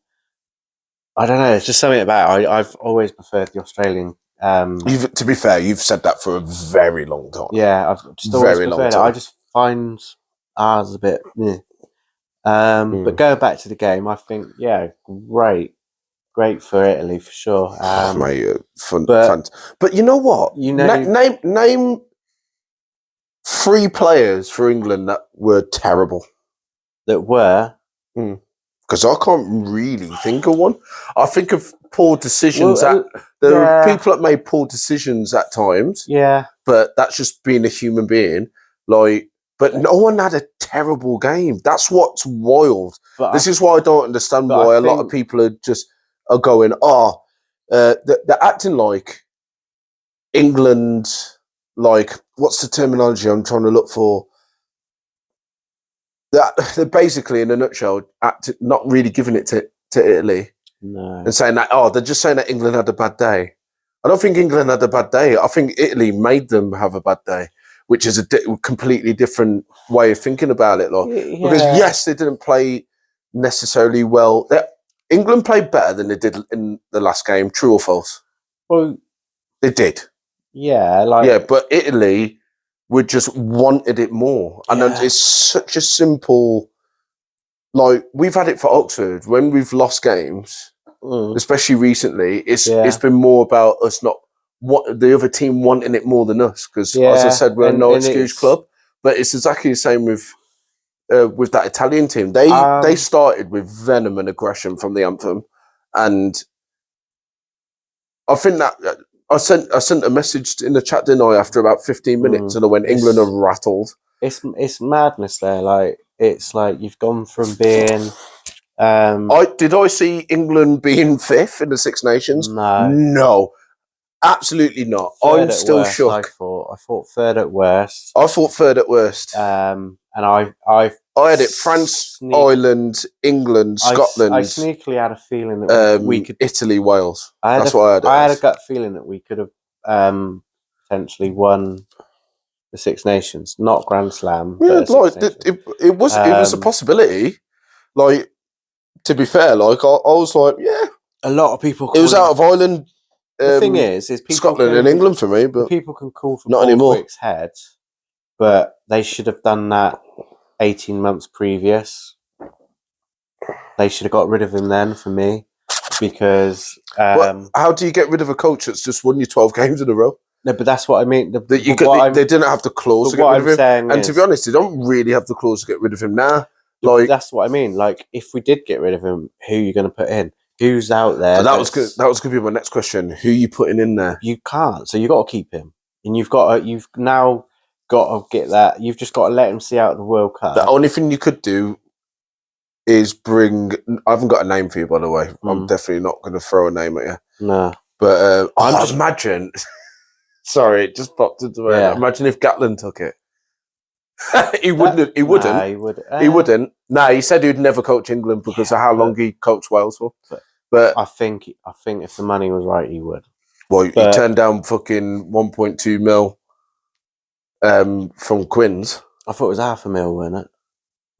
I don't know. It's just something about it. I've always preferred the Australian. To be fair, you've said that for a very long time. Yeah, I've just always preferred it. I just find ours a bit. But going back to the game, I think great for Italy for sure. Mate, fun. But you know what? Name 3 players for England that were terrible. That were? Because I can't really think of one. I think of poor decisions. Well, There are people that made poor decisions at times. Yeah. But that's just being a human being. Like, but no one had a terrible game. That's what's wild. But this is why I don't understand why a lot of people are going, they're acting like England, like, what's the terminology I'm trying to look for? They're basically, in a nutshell, not really giving it to Italy. No. And saying that, they're just saying that England had a bad day. I don't think England had a bad day. I think Italy made them have a bad day, which is a completely different way of thinking about it. Like, because, yes, they didn't play necessarily well. England played better than they did in the last game, true or false? Well, they did. Yeah, but Italy would just wanted it more. And it's such a simple, like, we've had it for Oxford. When we've lost games, especially recently, it's been more about us not what the other team wanting it more than us. Because as I said, we're a no excuse club. But it's exactly the same with that Italian team. They started with venom and aggression from the anthem, and I think that I sent a message in the chat, didn't I, after about 15 minutes, and I went, England are rattled. It's madness there. Like, it's like you've gone from being. Did I see England being fifth in the Six Nations? No, absolutely not. I'm still shook. I thought third at worst. I thought third at worst. And I had it France, Ireland, England, Scotland. I sneakily had a feeling that we could Italy, Wales. That's what I had. I had a gut feeling that we could have potentially won the Six Nations, not Grand Slam. Yeah, like it was a possibility. Like, to be fair, like I was like, yeah. A lot of people. It was out of Ireland. The thing is people Scotland and England for me, but people can call for not anymore. Borthwick's head, but they should have done that 18 months previous. They should have got rid of him then, for me, because how do you get rid of a coach that's just won you 12 games in a row? No, but that's what I mean. They didn't have the clause to get rid of him, and to be honest, they don't really have the clause to get rid of him now. Like, that's what I mean. Like, if we did get rid of him, who are you going to put in? Who's out there? That was good. That was going to be my next question. Who are you putting in there? You can't. So you got to keep him, and you've now got to get that. You've just got to let him see out the World Cup. The only thing you could do is bring. I haven't got a name for you, by the way. I'm definitely not going to throw a name at you. No, but I'm just imagine. Sorry, it just popped into my head. Imagine if Gatlin took it. He wouldn't. He wouldn't. Nah, he would. He wouldn't. No, he said he'd never coach England because of how long he coached Wales for. But I think if the money was right, he would. Well, he turned down fucking 1.2 mil from Quins. I thought it was $500,000, wasn't it?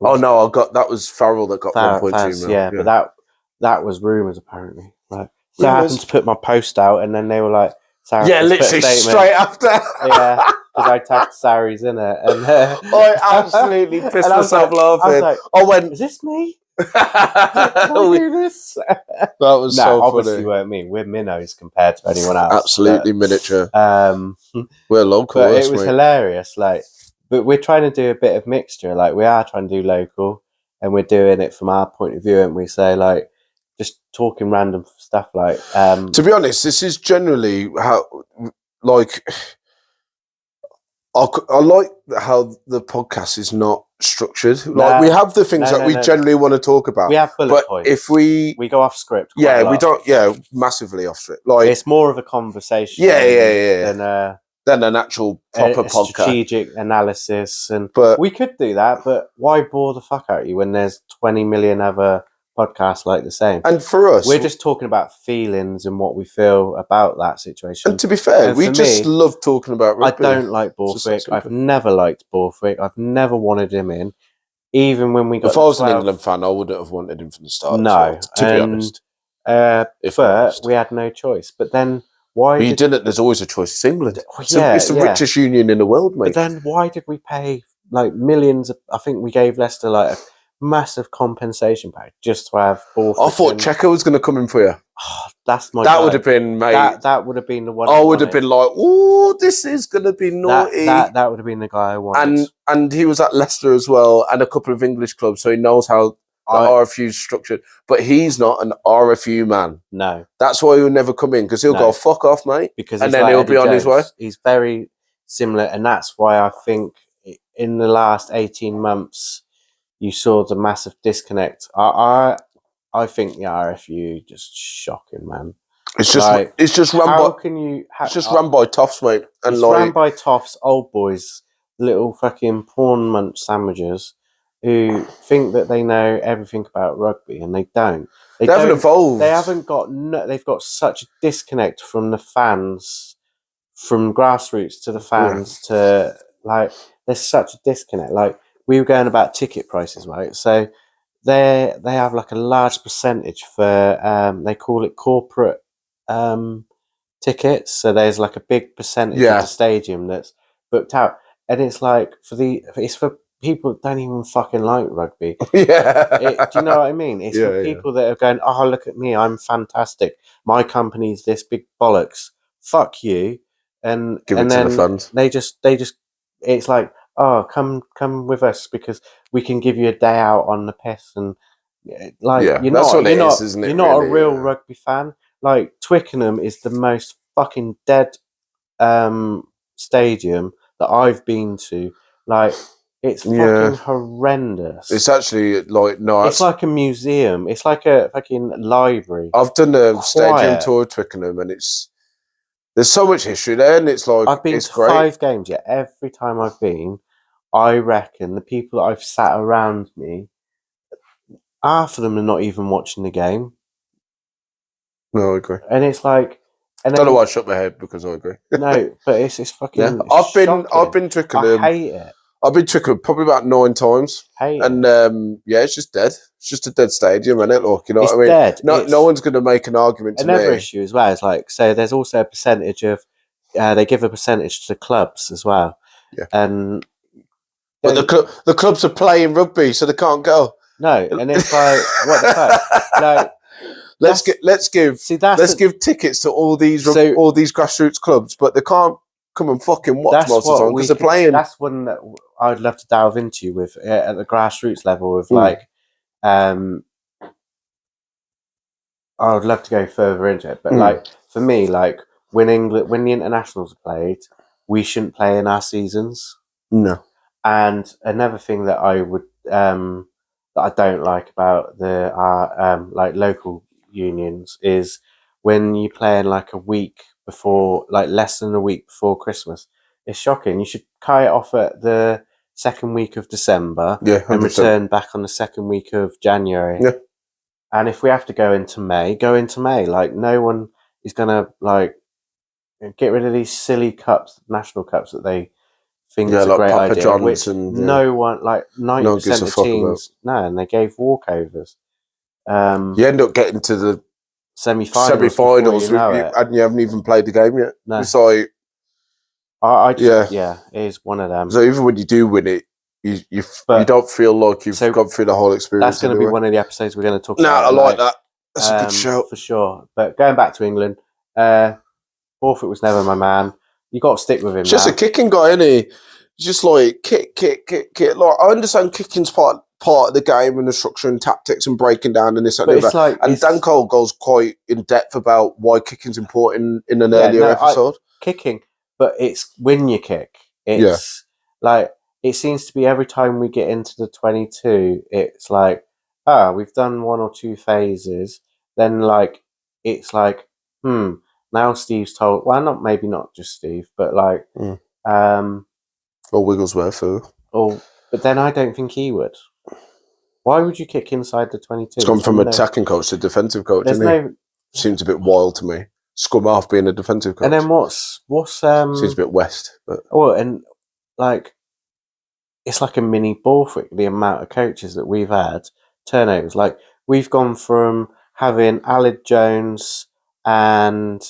Oh no, that was Farrell that got 1.2 mil. Yeah, but that was rumours apparently. Like, so I happened to put my post out, and then they were like, literally straight after. Yeah. Because I tagged Saris in it, and I absolutely pissed myself laughing. I went, "Is this me? Can I do this?" That was so obviously funny. weren't me. We're minnows compared to anyone else. Absolutely miniature. We're local. But it was hilarious. Like, but we're trying to do a bit of mixture. Like, we are trying to do local, and we're doing it from our point of view, and we say, like, just talking random stuff. Like, to be honest, this is generally how, like. I like how the podcast is not structured. Like, we have the things that we generally want to talk about. We have bullet points. If we go off script, we don't. Yeah, massively off script. Like, it's more of a conversation. Than an actual proper podcast, strategic analysis. But we could do that. But why bore the fuck out of you when there's 20 million other podcasts like the same? And for us, we're just talking about feelings and what we feel about that situation. And to be fair, we just love talking about rugby. I don't like Borthwick. I've never liked Borthwick. I've never wanted him in. Even when we got, if I was an England fan, I wouldn't have wanted him from the start. No, to be honest. But we had no choice. But then why? But you didn't. There's always a choice. It's England. It's the richest union in the world, mate. But then why did we pay like millions? I think we gave Leicester like a massive compensation pack just to have Borthwick. I thought Checo was going to come in for you. Oh, that's my. That would have been, mate. That would have been the one. I would have been like, "Oh, this is going to be naughty." That would have been the guy I wanted. And he was at Leicester as well, and a couple of English clubs, so he knows how the RFU's structured, but he's not an RFU man. No, that's why he'll never come in because he'll go fuck off, mate, because and then he'll be on his way. He's very similar, and that's why I think in the last 18 months you saw the massive disconnect. I think the RFU just shocking, man. It's just run run by toffs, mate, and it's run by toffs, old boys, little fucking prawn munch sandwiches who think that they know everything about rugby, and they don't. They haven't evolved. They haven't got. They've got such a disconnect from the fans, from grassroots to the fans to like. There's such a disconnect. Like we were going about ticket prices, right? So they have like a large percentage for they call it corporate tickets. So there's like a big percentage of the stadium that's booked out, and it's like it's for people that don't even fucking like rugby. Do you know what I mean? It's for people that are going, oh, look at me, I'm fantastic. My company's this big bollocks. Fuck you. And give it to the fans. They just it's like, oh, come with us because we can give you a day out on the piss, and like you're not a real rugby fan. Like Twickenham is the most fucking dead stadium that I've been to. Like it's fucking horrendous. It's actually like it's like a museum. It's like a fucking library. I've done a stadium tour of Twickenham, and there's so much history there, and it's like I've been to 5 games. Yet every time I've been, I reckon the people that I've sat around me, half of them are not even watching the game. No, I agree. And it's like, I don't know why I shook my head because I agree. No, but it's fucking. Yeah. It's I've been Twickenham. I hate it. I've been Twickenham probably about 9 times. And it's just dead. It's just a dead stadium, isn't it? Look, you know what I mean? Dead. No one's going to make an argument to me. Another issue as well is like, so there's also a percentage of, they give a percentage to the clubs as well. Yeah. And but the clubs are playing rugby, so they can't go. No, and it's like, what the fuck? Like, let's give tickets to all these grassroots clubs, but they can't come and fucking watch most of the time because they're playing. That's one that I'd love to delve into with at the grassroots level of like, I would love to go further into it, but like for me, like when the internationals are played, we shouldn't play in our seasons. No. And another thing that I would that I don't like about our like local unions is when you play in like a week before, like less than a week before Christmas. It's shocking. You should cut it off at the second week of December and return back on the second week of January. Yeah. And if we have to go into May, go into May. Like no one is gonna like get rid of these silly cups, national cups that they think it's a great Papa idea. John's and no one, like 90% of teams, and they gave walkovers. You end up getting to the semi-finals and you haven't even played the game yet. No. It's like, it is one of them. So even when you do win it, you don't feel like you've gone through the whole experience. That's going to be one of the episodes we're going to talk about. No, I like that. That's a good show. For sure. But going back to England, Borthwick was never my man. You got to stick with him. He's just a kicking guy, isn't he? Just like kick. Like I understand kicking's part of the game and the structure and tactics and breaking down and this and that. Like, and Dan Cole goes quite in depth about why kicking's important in an earlier episode. Kicking, but it's when you kick. It's like it seems to be every time we get into the 22, it's like, we've done 1 or 2 phases. Then like it's like, now Steve's told. Well, maybe not just Steve, but like, or Wigglesworth, but then I don't think he would. Why would you kick inside the 22? It's gone from attacking coach to defensive coach, isn't it? Seems a bit wild to me. Scrum half being a defensive coach. And then what's seems a bit West, but and like it's like a mini Borthwick, the amount of coaches that we've had, turnovers. Like we've gone from having Alid Jones and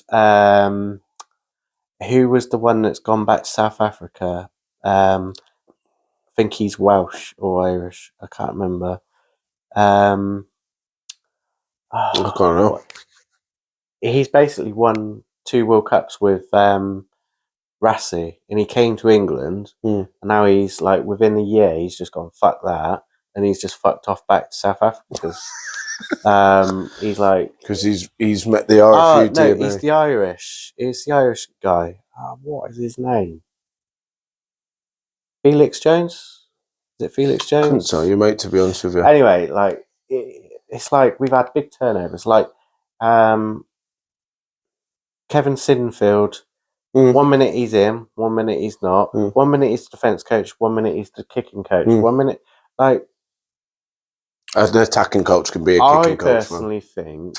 who was the one that's gone back to South Africa? I think he's Welsh or Irish. I can't remember. I can't know. He's basically won 2 World Cups with Rassie, and he came to England, and now he's like within a year he's just gone fuck that, and he's just fucked off back to South Africa because he's like because he's met the RFU no, DNA. he's the Irish. He's the Irish guy. What is his name? Felix Jones? Is it Felix Jones? Couldn't tell you, mate. To be honest with you. Anyway, like it's like we've had big turnovers. Like Kevin Siddenfield. 1 minute he's in, 1 minute he's not. 1 minute he's the defence coach, 1 minute he's the kicking coach. 1 minute, like as an attacking coach can be a kicking coach. I personally think,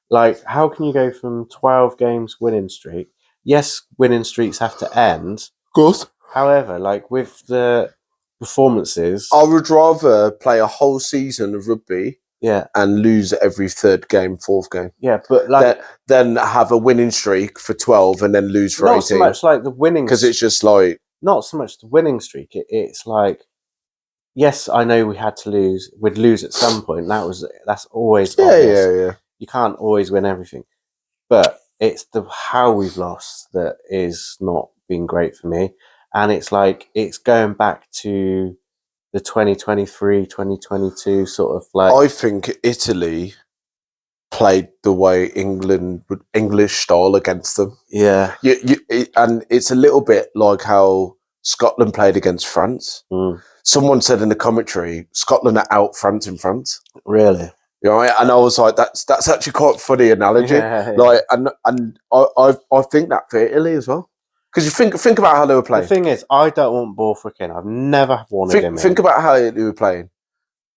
like, how can you go from 12 games winning streak? Yes, winning streaks have to end. Of course. However, like with the performances, I would rather play a whole season of rugby. Yeah, and lose every third game, fourth game. Yeah, but like then have a winning streak for 12 and then lose for 18. Not so much like the winning, because it's just like not so much the winning streak. It's like, yes, I know we had to lose. We'd lose at some point. That's always obvious. Yeah. You can't always win everything, but it's the how we've lost that is not been great for me. And it's like it's going back to the 2023, 2022 sort of like. I think Italy played the way English style against them. Yeah. And it's a little bit like how Scotland played against France. Someone said in the commentary, Scotland are out France in France. Really? You know, and I was like, that's actually quite a funny analogy. Yeah. Like, and I think that for Italy as well. Because you think about how they were playing. The thing is, I don't want Borthwick in. I've never wanted him in. Think about how they were playing.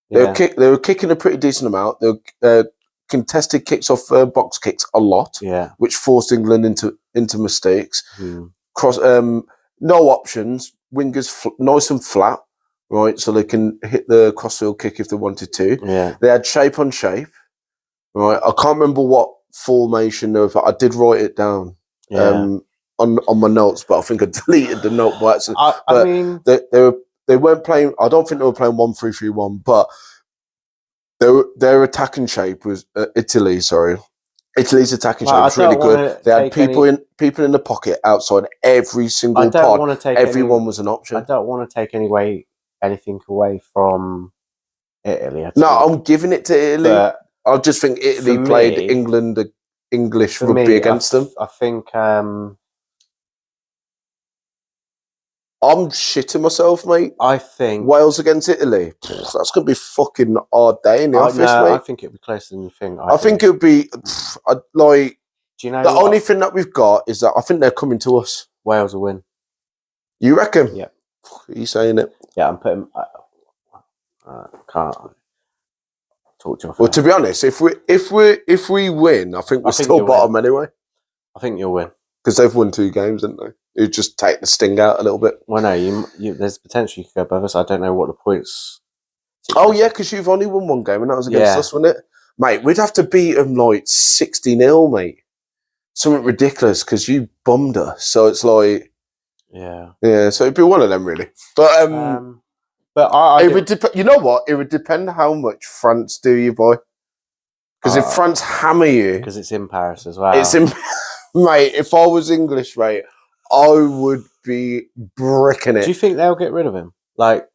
They were kicking a pretty decent amount. They were contested kicks off box kicks a lot, which forced England into mistakes. Cross, no options. Wingers nice and flat, right? So they can hit the crossfield kick if they wanted to. Yeah. They had shape on shape, right? I can't remember what formation of. I did write it down. Yeah. On my notes, but I think I deleted the note by accident. I mean, they weren't playing. I don't think they were playing 1-3-3-1, but their attacking shape was Italy. Sorry, Italy's attacking shape was really good. They had people in the pocket outside every single pod. Everyone was an option. I don't want to take anything away from Italy. No, I'm giving it to Italy. But I just think Italy played England the English rugby against them. I think. I'm shitting myself, mate. I think Wales against Italy. That's going to be fucking hard day in the office, mate. I think it'd be closer than you think. I think it would be like. Do you know the only thing that we've got is that I think they're coming to us. Wales will win. You reckon? Yeah. Are you saying it? Yeah, I'm putting. Can't talk to you. Well, to be honest, if we win, I think we're still bottom anyway. I think you'll win because they've won 2 games, haven't they? You just take the sting out a little bit. Well, no, you there's potential you could go above us. I don't know what the points. Oh yeah, because you've only won 1 game, and that was against us, wasn't it, mate? We'd have to beat them like 60-0, mate. Something ridiculous because you bummed us. So it's like, yeah. So it'd be one of them, really. But it would depend. You know what? It would depend how much France do you, boy. Because if France hammer you, because it's in Paris as well. It's in, mate. If I was English, mate, I would be bricking it. Do you think they'll get rid of him? Like,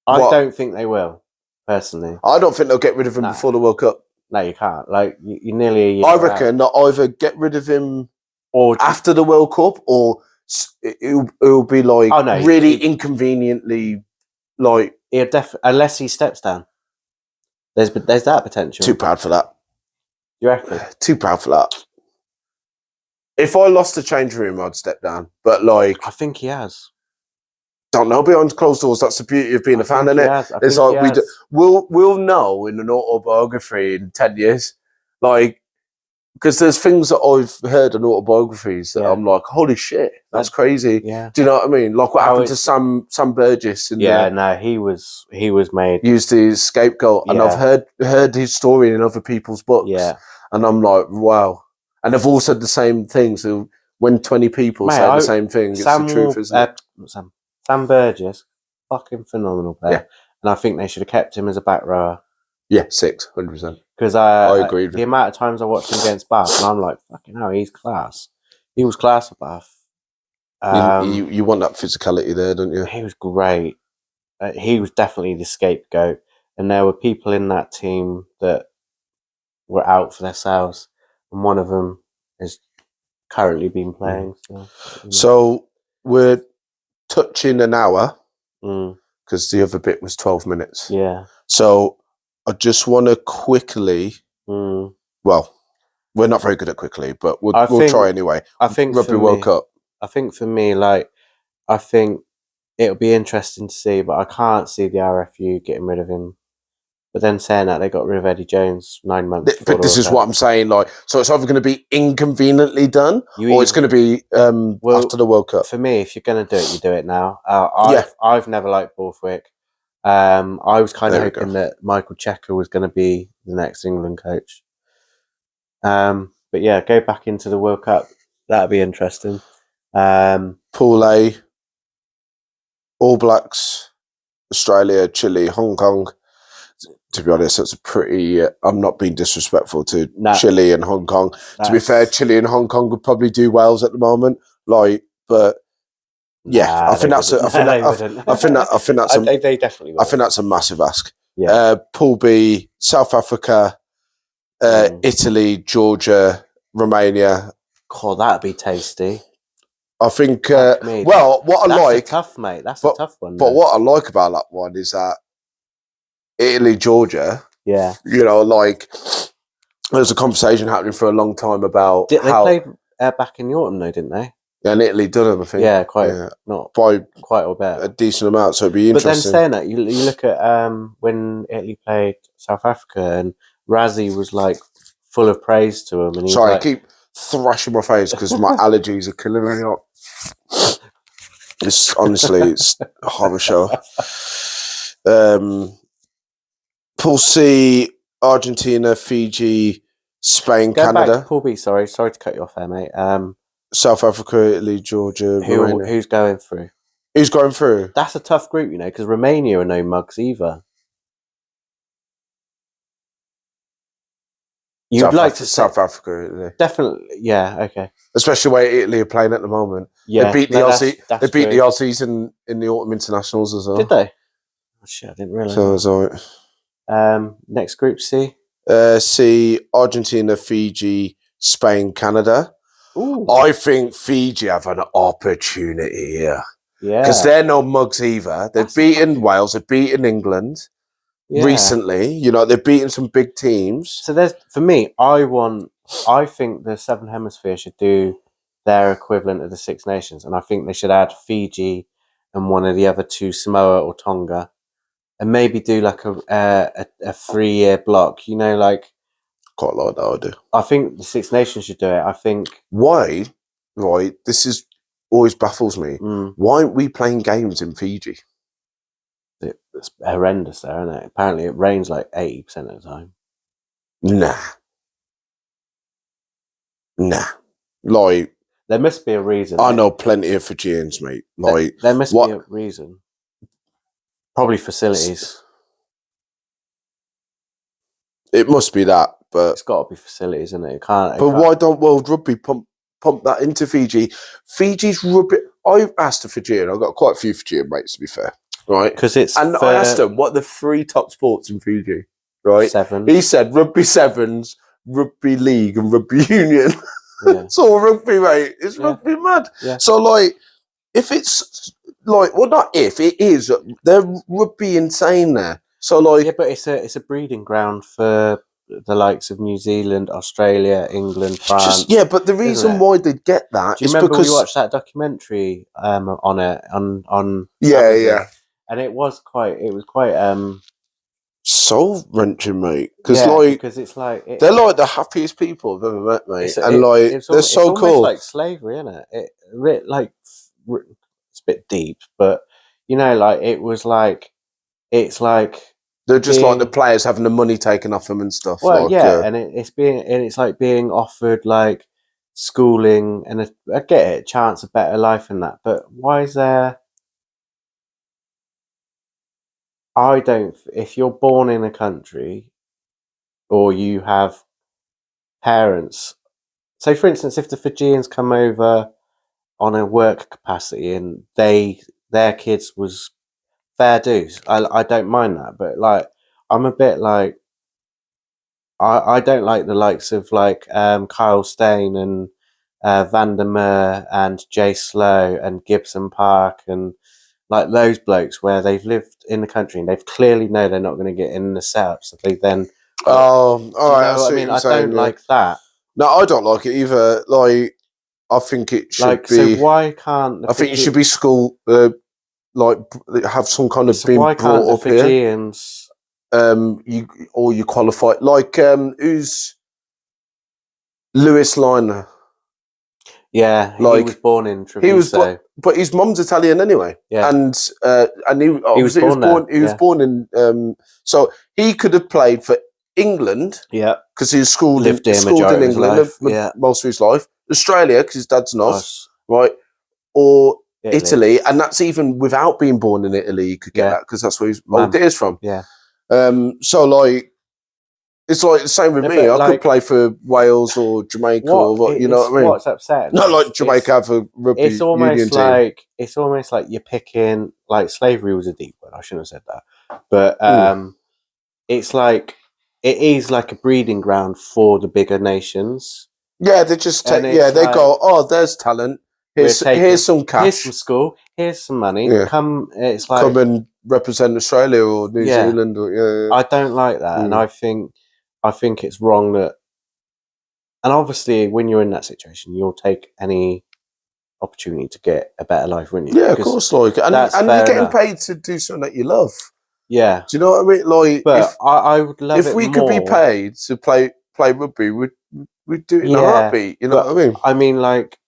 I don't think they will, personally. I don't think they'll get rid of him before the World Cup. No, you can't. Like, you're nearly a year I reckon that either get rid of him or after the World Cup, or it'll be like really inconveniently, like unless he steps down. There's that potential. Too proud for that. You reckon? Too proud for that. If I lost the change room, I'd step down. But like, I think he has. Don't know behind closed doors. That's the beauty of being a fan, isn't it? It's like we'll know in an autobiography in 10 years, like because there's things that I've heard in autobiographies that I'm like, holy shit, that's crazy. Yeah. Do you know what I mean? Like what happened to Sam Burgess? No, he was made used his scapegoat, and I've heard his story in other people's books. Yeah, and I'm like, wow. And they've all said the same thing. So when 20 people say the same thing, it's the truth, isn't it? Sam Burgess, fucking phenomenal player. And I think they should have kept him as a back rower. Yeah, 100%. Because I agree. The amount of times I watched him against Bath, and I'm like, fucking hell, he's class. He was class at Bath. You want that physicality there, don't you? He was great. he was definitely the scapegoat, and there were people in that team that were out for themselves, and one of them has currently been playing. So we're touching an hour Mm, because the other bit was 12 minutes. yeah. So I just want to quickly. Mm. Well, we're not very good at quickly, but we'll think- try anyway. I think Rugby for World me, Cup. I think for me, like, I think it'll be interesting to see, but I can't see the RFU getting rid of him. But then saying that, they got rid of Eddie Jones 9 months before But this is what I'm saying. Like, so it's either going to be inconveniently done, or it's going to be after the World Cup. For me, if you're going to do it, you do it now. Yeah. I've never liked Borthwick. I was kind of There we hoping that Michael Checker was going to be the next England coach. But yeah, go back into the World Cup. That'd be interesting. Pool A, All Blacks, Australia, Chile, Hong Kong. To be honest, that's a pretty. I'm not being disrespectful to Chile and Hong Kong. To be fair, Chile and Hong Kong would probably do Wales at the moment. Like, but yeah, I think that's. I think that's. They definitely will. I think that's a massive ask. Yeah. Pool B, South Africa, Italy, Georgia, Romania. Oh, that'd be tasty. I think. What I like, tough, mate. That's a tough one. But what I like about that one is that Italy, Georgia. Yeah. You know, like there's a conversation happening for a long time about they played back in the autumn, though, didn't they? Yeah, and Italy done them, I think. Yeah, quite a bit. A decent amount, so it'd be interesting. But then saying that, you look at when Italy played South Africa, and Razzie was like full of praise to him. And I keep thrashing my face because my allergies are killing me. It's honestly, it's a horror show. Pool C, Argentina, Fiji, Spain, Canada. Back to Pool B. Sorry to cut you off there, mate. South Africa, Italy, Georgia, Romania. Who's going through? Who's going through? That's a tough group, you know, because Romania are no mugs either. South Africa, Italy. Definitely, yeah, okay. Especially the way Italy are playing at the moment. Yeah, they beat the Aussies. They beat the Aussies in the autumn internationals as well. Did they? Oh, shit, I didn't realise. So it's all right. Next group C. C, Argentina, Fiji, Spain, Canada. Ooh. I think Fiji have an opportunity here. Yeah. Because they're no mugs either. They've beaten Wales, they've beaten England recently. You know, they've beaten some big teams. So for me, I think the Southern Hemisphere should do their equivalent of the Six Nations, and I think they should add Fiji and one of the other two, Samoa or Tonga, and maybe do like a 3-year block. You know, like quite like that idea. I think the Six Nations should do it. I think why, right? This is always baffles me. Why aren't we playing games in Fiji? It's horrendous there, isn't it? Apparently, it rains like 80% of the time. Nah. Like, there must be a reason. I know plenty of Fijians, mate. Like, there must be a reason. Probably facilities. It must be that, but it's got to be facilities, isn't it? It can't. But why don't World Rugby pump that into Fiji? Fiji's rugby. I've asked a Fijian. I've got quite a few Fijian mates, to be fair. Right, because it's and I asked him what are the 3 top sports in Fiji. Right, 7. He said rugby sevens, rugby league, and rugby union. Yeah. It's all rugby, mate. It's rugby mad. Yeah. So, like, if it's like, well, not if it is, they're rugby insane there. So, like, yeah, but it's a breeding ground for the likes of New Zealand, Australia, England, France. But the reason why they get that is remember because we watched that documentary on it on Amazon? Yeah. And it was quite soul wrenching, mate. Because it's like they're like the happiest people I've ever met, mate. They're so cool. It's like slavery, isn't it? It's a bit deep, but you know, like it's like they're just like the players having the money taken off them and stuff. Well, and it's like being offered like schooling and I get it, chance of better life and that. But why is there? If you're born in a country or you have parents, so for instance, if the Fijians come over on a work capacity and their kids was fair dues. I don't mind that, but like I'm a bit like I don't like the likes of like Kyle Stain and Vandermeer and Jay Slow and Gibson Park and like those blokes where they've lived in the country and they've clearly know they're not going to get in the setup, so they then. Oh, all right. You know what I mean? I don't like that. No, I don't like it either. Like, I think it should Like, be. so why can't I think it should be school. Like, have some kind of being why can't brought the up here. Fijians? You qualify like who's Lewis Liner? Yeah, Like, he was born in Treviso. He was, but his mum's Italian anyway. Yeah, and he was born. He was born in. So he could have played for England. Yeah, because he was schooled lived in England yeah. most of his life. Australia, because his dad's not Us. right, or Italy, and that's even without being born in Italy. You could get that because that's where his old dad's from. Yeah. So like, it's like the same with me. I could play for Wales or Jamaica or what, you know what I mean? What's upsetting? Not like Jamaica have a rugby it's almost union like team. It's almost like you're picking like slavery was a deep word. I shouldn't have said that, but it's like it is like a breeding ground for the bigger nations. Yeah, they just take. Yeah, they go. Oh, there's talent. Here's some cash. Here's some school. Here's some money. Yeah. Come and represent Australia or New Zealand. Or, I don't like that, and I think it's wrong that. And obviously, when you're in that situation, you'll take any opportunity to get a better life, wouldn't you? Yeah, of course, like, and you're getting paid to do something that you love. Yeah, do you know what I mean? Like, but I would love if we could be paid to play rugby, we'd do it in a heartbeat. You know what I mean? I mean, like,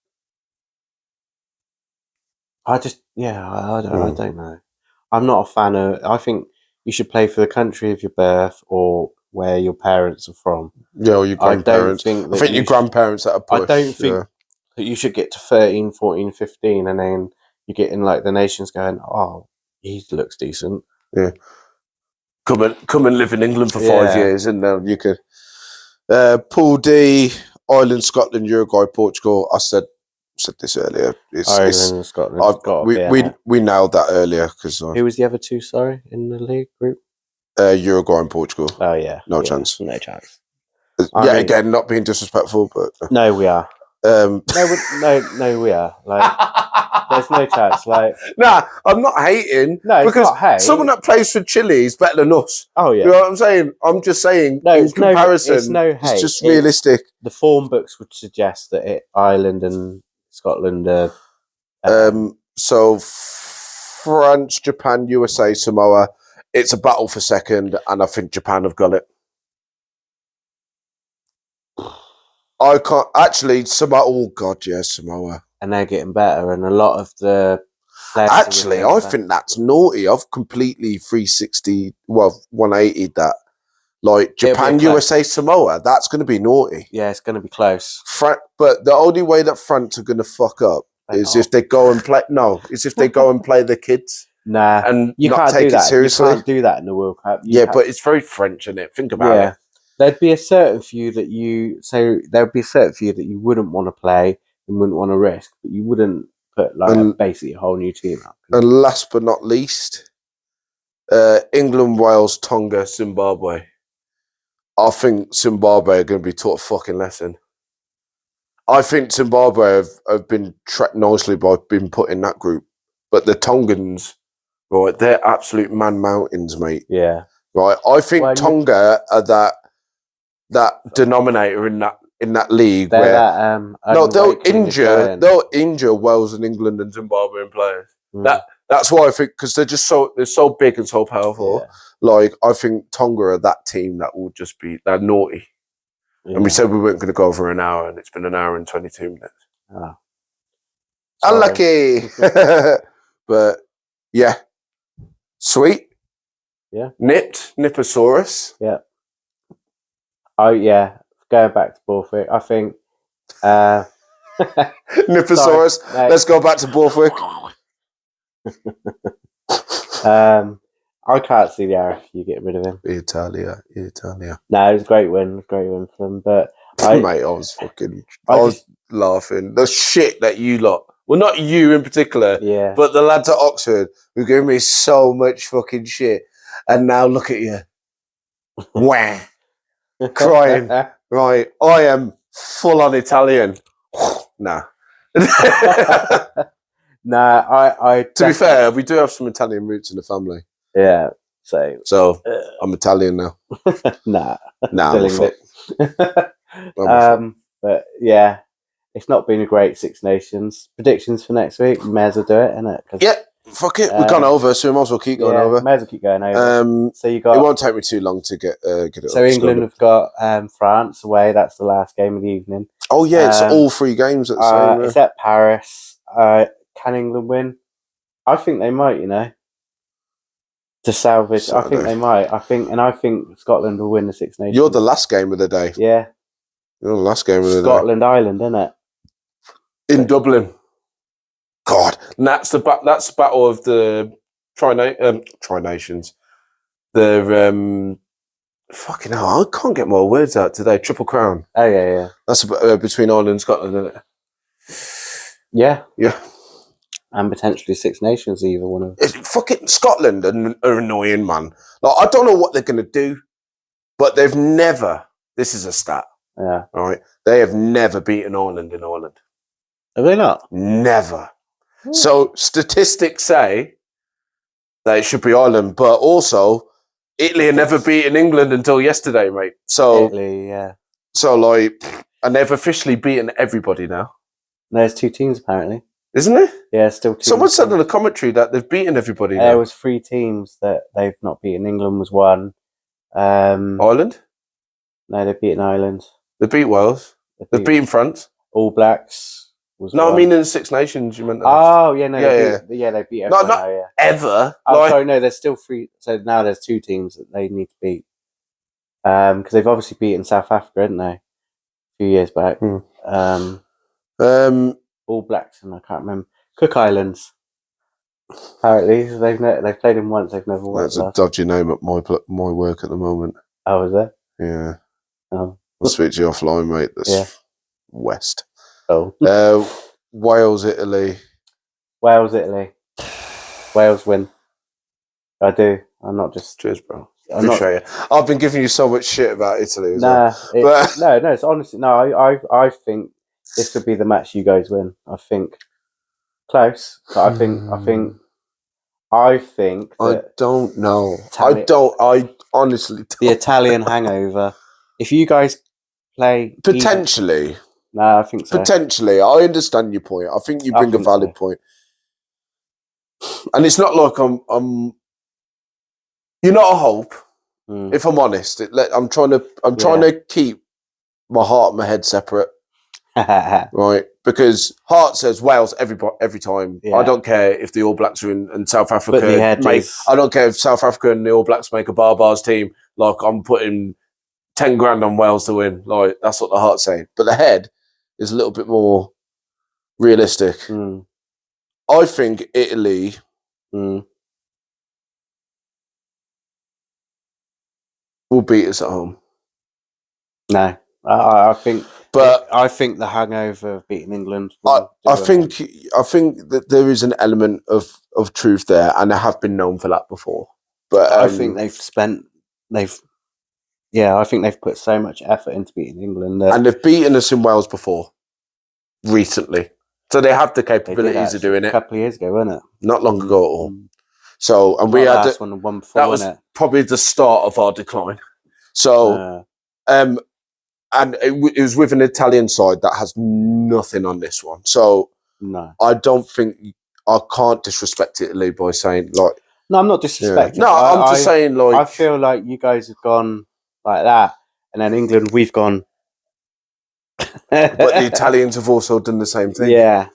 I don't know. I'm not a fan of. I think you should play for the country of your birth or where your parents are from. Yeah, or your grandparents. I think your grandparents that are push. I don't think that you should get to 13, 14, 15 and then you get in like the nations going, oh, he looks decent. Yeah. Come and live in England for 5 years and then you could. Pool D, Ireland, Scotland, Uruguay, Portugal. I said this earlier. Ireland, Scotland. We nailed that earlier because who was the other two? Sorry, in the league group. Uruguay and Portugal. Oh yeah, no chance. No chance. Again, not being disrespectful, but no, we are. No, we are. Like, there's no chance. Like, nah, I'm not hating. No, because it's not hate. Someone that plays for Chile is better than us. Oh yeah, you know what I'm saying? I'm just saying. No, in comparison, it's no hate. It's just realistic. The form books would suggest that Ireland and Scotland are. So France, Japan, USA, Samoa. It's a battle for second, and I think Japan have got it. I can't actually Samoa. Oh God, yeah, Samoa. And they're getting better, and a lot of the. Actually, I think that's naughty. I've completely 180'd that. Like Japan, USA, Samoa. That's going to be naughty. Yeah, it's going to be close. But the only way that France are going to fuck up is if they go and play. No, is if they go and play the kids. Nah, and you not can't take do that. It seriously. You can't do that in the World Cup. But it's very French, isn't it? Think about it. There'd be a certain few that you wouldn't want to play and wouldn't want to risk, but you wouldn't put like basically a whole new team up. And last but not least, England, Wales, Tonga, Zimbabwe. I think Zimbabwe are going to be taught a fucking lesson. I think Zimbabwe have been tracked nicely by being put in that group, but the Tongans, right, they're absolute man mountains, mate. Yeah. Right. I think Tonga are that denominator in that league where they'll injure Wales and England and Zimbabwean players. That's why I think because they're so big and so powerful. Yeah. Like I think Tonga are that team that will just be they're naughty. Yeah. And we said we weren't going to go over an hour, and it's been an hour and 22 minutes. Oh. Unlucky, but yeah, sweet. Yeah, Nipposaurus. Yeah. Oh yeah, going back to Borthwick, I think. Nipposaurus. Let's go back to Borthwick. I can't see the arrow if you get rid of him. Italia. No, it was a great win. For them. But mate, I was laughing. The shit that you lot Well, not you in particular, Yeah. but the lads at Oxford who gave me so much fucking shit. And now look at you. Wah. Crying. Right. I am full on Italian. Nah. Nah, I To be fair, we do have some Italian roots in the family. Yeah. So I'm Italian now. nah. Nah, Still I'm a fuck. English. But yeah, it's not been a great Six Nations. Predictions for next week? May as well do it, innit? Yeah, fuck it. We've gone over, so we might as well keep going over. May as well keep going over. So you got. It won't take me too long to get it. So England have got France away. That's the last game of the evening. Oh yeah, it's all 3 games at the same. It's at Paris. Can England win? I think they might. To salvage, Saturday. I think they might. I think Scotland will win the Six Nations. You're the last game of the day. Yeah. You're the last game of the day. Scotland, Ireland, isn't it? In Dublin. God, and that's the battle of the Tri-Nations. The fucking hell, I can't get my words out today. Triple Crown. Oh yeah. That's between Ireland and Scotland, isn't it? Yeah. Yeah. And potentially Six Nations, either one of them. Fucking Scotland are annoying, man. Like, I don't know what they're going to do, but they've never, this is a stat, Yeah. all right? They have never beaten Ireland in Ireland. Have they not? Never. So statistics say that it should be Ireland, but also Italy had never beaten England until yesterday, mate. So, Italy, yeah. So, and they've officially beaten everybody now. There's 2 teams, apparently. Isn't it? Yeah, still 2. Someone said in the commentary that they've beaten everybody now. There was 3 teams that they've not beaten. England was 1. Ireland? No, they've beaten Ireland. They beat Wales. They've beaten France. All Blacks was No, 1. I mean in the Six Nations, you meant that. Oh, yeah, no. Yeah, they beat everyone. No, not now, yeah. ever. Oh, sorry, no, there's still 3. So now there's 2 teams that they need to beat. Because they've obviously beaten South Africa, haven't they? A few years back. All Blacks, and I can't remember. Cook Islands. Apparently, they've played him once. They've never won. That's a dodgy name at my work at the moment. Oh, is there? Yeah. Oh. I'll speak to you offline, mate. That's West. Oh. Wales, Italy. Wales, Italy. Wales win. I do. I'm not just. Cheers, bro. Appreciate it. I've been giving you so much shit about Italy. No, it's honestly no. I think this would be the match you guys win. I think close, but I think I don't know. I honestly don't. The Italian hangover. If you guys play potentially, no, I think so. Potentially, I understand your point. I think you bring a valid point, and it's not like I'm. You're not a hope. If I'm honest, I'm trying to keep my heart and my head separate, right? Because heart says Wales every time. Yeah. I don't care if the All Blacks are in South Africa. I don't care if South Africa and the All Blacks make a bars team. Like, I'm putting 10 grand on Wales to win. Like, that's what the heart's saying. But the head is a little bit more realistic. I think Italy. Will beat us at home. No, I think, but I think the hangover of beating England. I think that there is an element of truth there, and I have been known for that before. But I think I think they've put so much effort into beating England, and they've beaten us in Wales before, recently. So they have the capabilities of doing it. A couple of years ago, wasn't it? Not long ago at all. So, and we had one before, that was probably the start of our decline. So, and it was with an Italian side that has nothing on this one. So, no, I can't disrespect Italy by saying like. No, I'm not disrespecting. Yeah. No, I'm just saying like. I feel like you guys have gone like that, and then England, we've gone. But the Italians have also done the same thing. Yeah.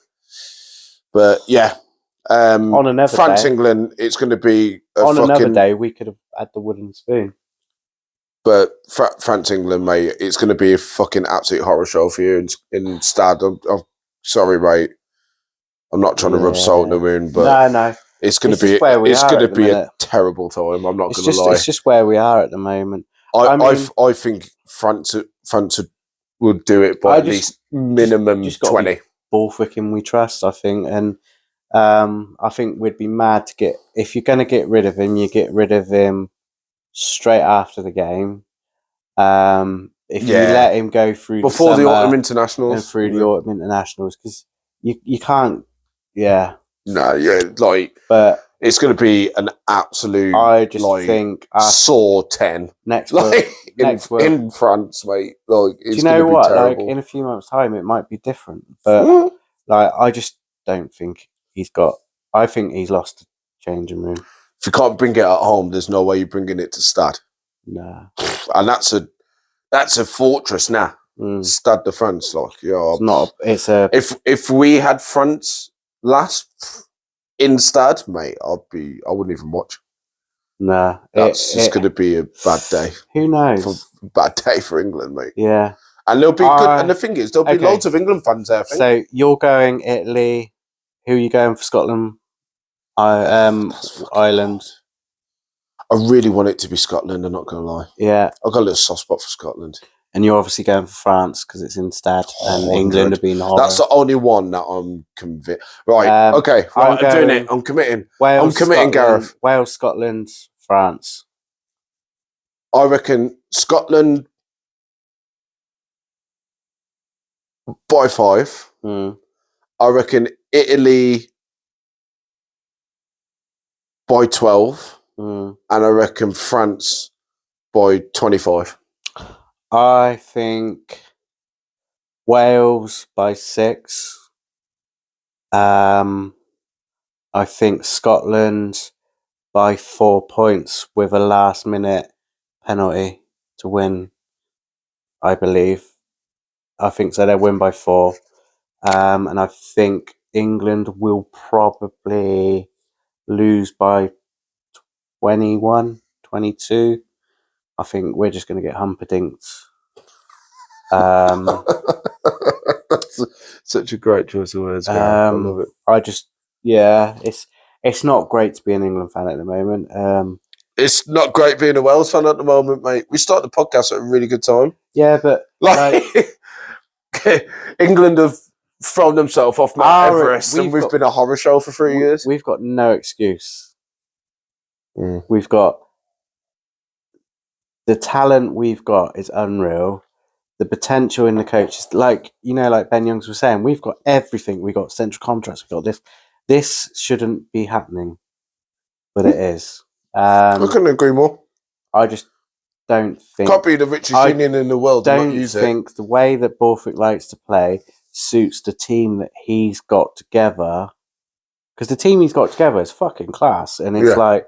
But yeah. On another France, day, England, it's going to be another day. We could have had the wooden spoon. But France, England, mate, it's going to be a fucking absolute horror show for you in Stad. I'm sorry, mate. I'm not trying to rub salt in the wound, but no, it's going to be a terrible time. I'm not going to lie. It's just where we are at the moment. I think France would do it by at least minimum 20. Borthwick in we trust, I think, and I think we'd be mad to get if you're going to get rid of him, you get rid of him straight after the game. If you let him go through before the autumn internationals and through the autumn internationals, because you can't, yeah. No, yeah, like, but it's going to be an absolute. I just think saw 10 next in France, mate. Like, it's do you know gonna be what? terrible. Like in a few months' time, it might be different, but like I just don't think he's got. I think he's lost the changing room. If you can't bring it at home, there's no way you're bringing it to Stade. Nah, and that's a fortress now. Stade de France, like, yeah. It's not. It's a. If we had France last in Stade, mate, I wouldn't even watch. Nah, that's just going to be a bad day. Who knows? Bad day for England, mate. Yeah, and there'll be good. And the thing is, there'll be loads of England fans there. I think. So you're going Italy. Who are you going for Scotland? Ireland. I really want it to be Scotland. I'm not going to lie. Yeah, I've got a little soft spot for Scotland. And you're obviously going for France because it's in Stade, and England have been horror. That's the only one that I'm convinced. Right, okay, right, I'm doing it. I'm committing. I'm committing, Gareth. Wales, Scotland, France. I reckon Scotland by 5. I reckon Italy by 12. And I reckon France by 25. I think Wales by 6. I think Scotland by 4 points with a last-minute penalty to win, I believe. I think so. They'll win by 4. And I think England will probably lose by 21, 22. I think we're just going to get humperdinked. That's such a great choice of words, Gareth. I love it. It's not great to be an England fan at the moment. It's not great being a Wales fan at the moment, mate. We started the podcast at a really good time. Yeah, but like England have thrown themselves off Mount Everest, and we've been a horror show for 3 years. We've got no excuse. We've got the talent we've got is unreal. The potential in the coaches, like Ben Youngs was saying, we've got everything. We've got central contracts. We've got this. This shouldn't be happening, but it is. I couldn't agree more. I just don't think... Can't be the richest union in the world and not use it. I don't think the way that Borthwick likes to play suits the team that he's got together. Because the team he's got together is fucking class. And it's like...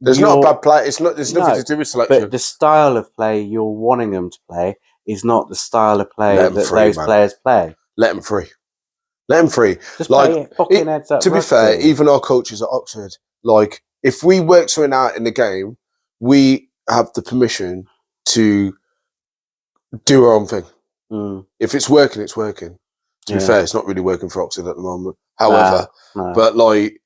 There's not a bad play. There's nothing to do with selection. But the style of play you're wanting them to play is not the style of play that those players play. Let them free. Let them free. Just play fucking heads up. To be fair, even our coaches at Oxford, like, if we work something out in the game, we have the permission to do our own thing. If it's working, it's working. To be fair, it's not really working for Oxford at the moment. However, but like,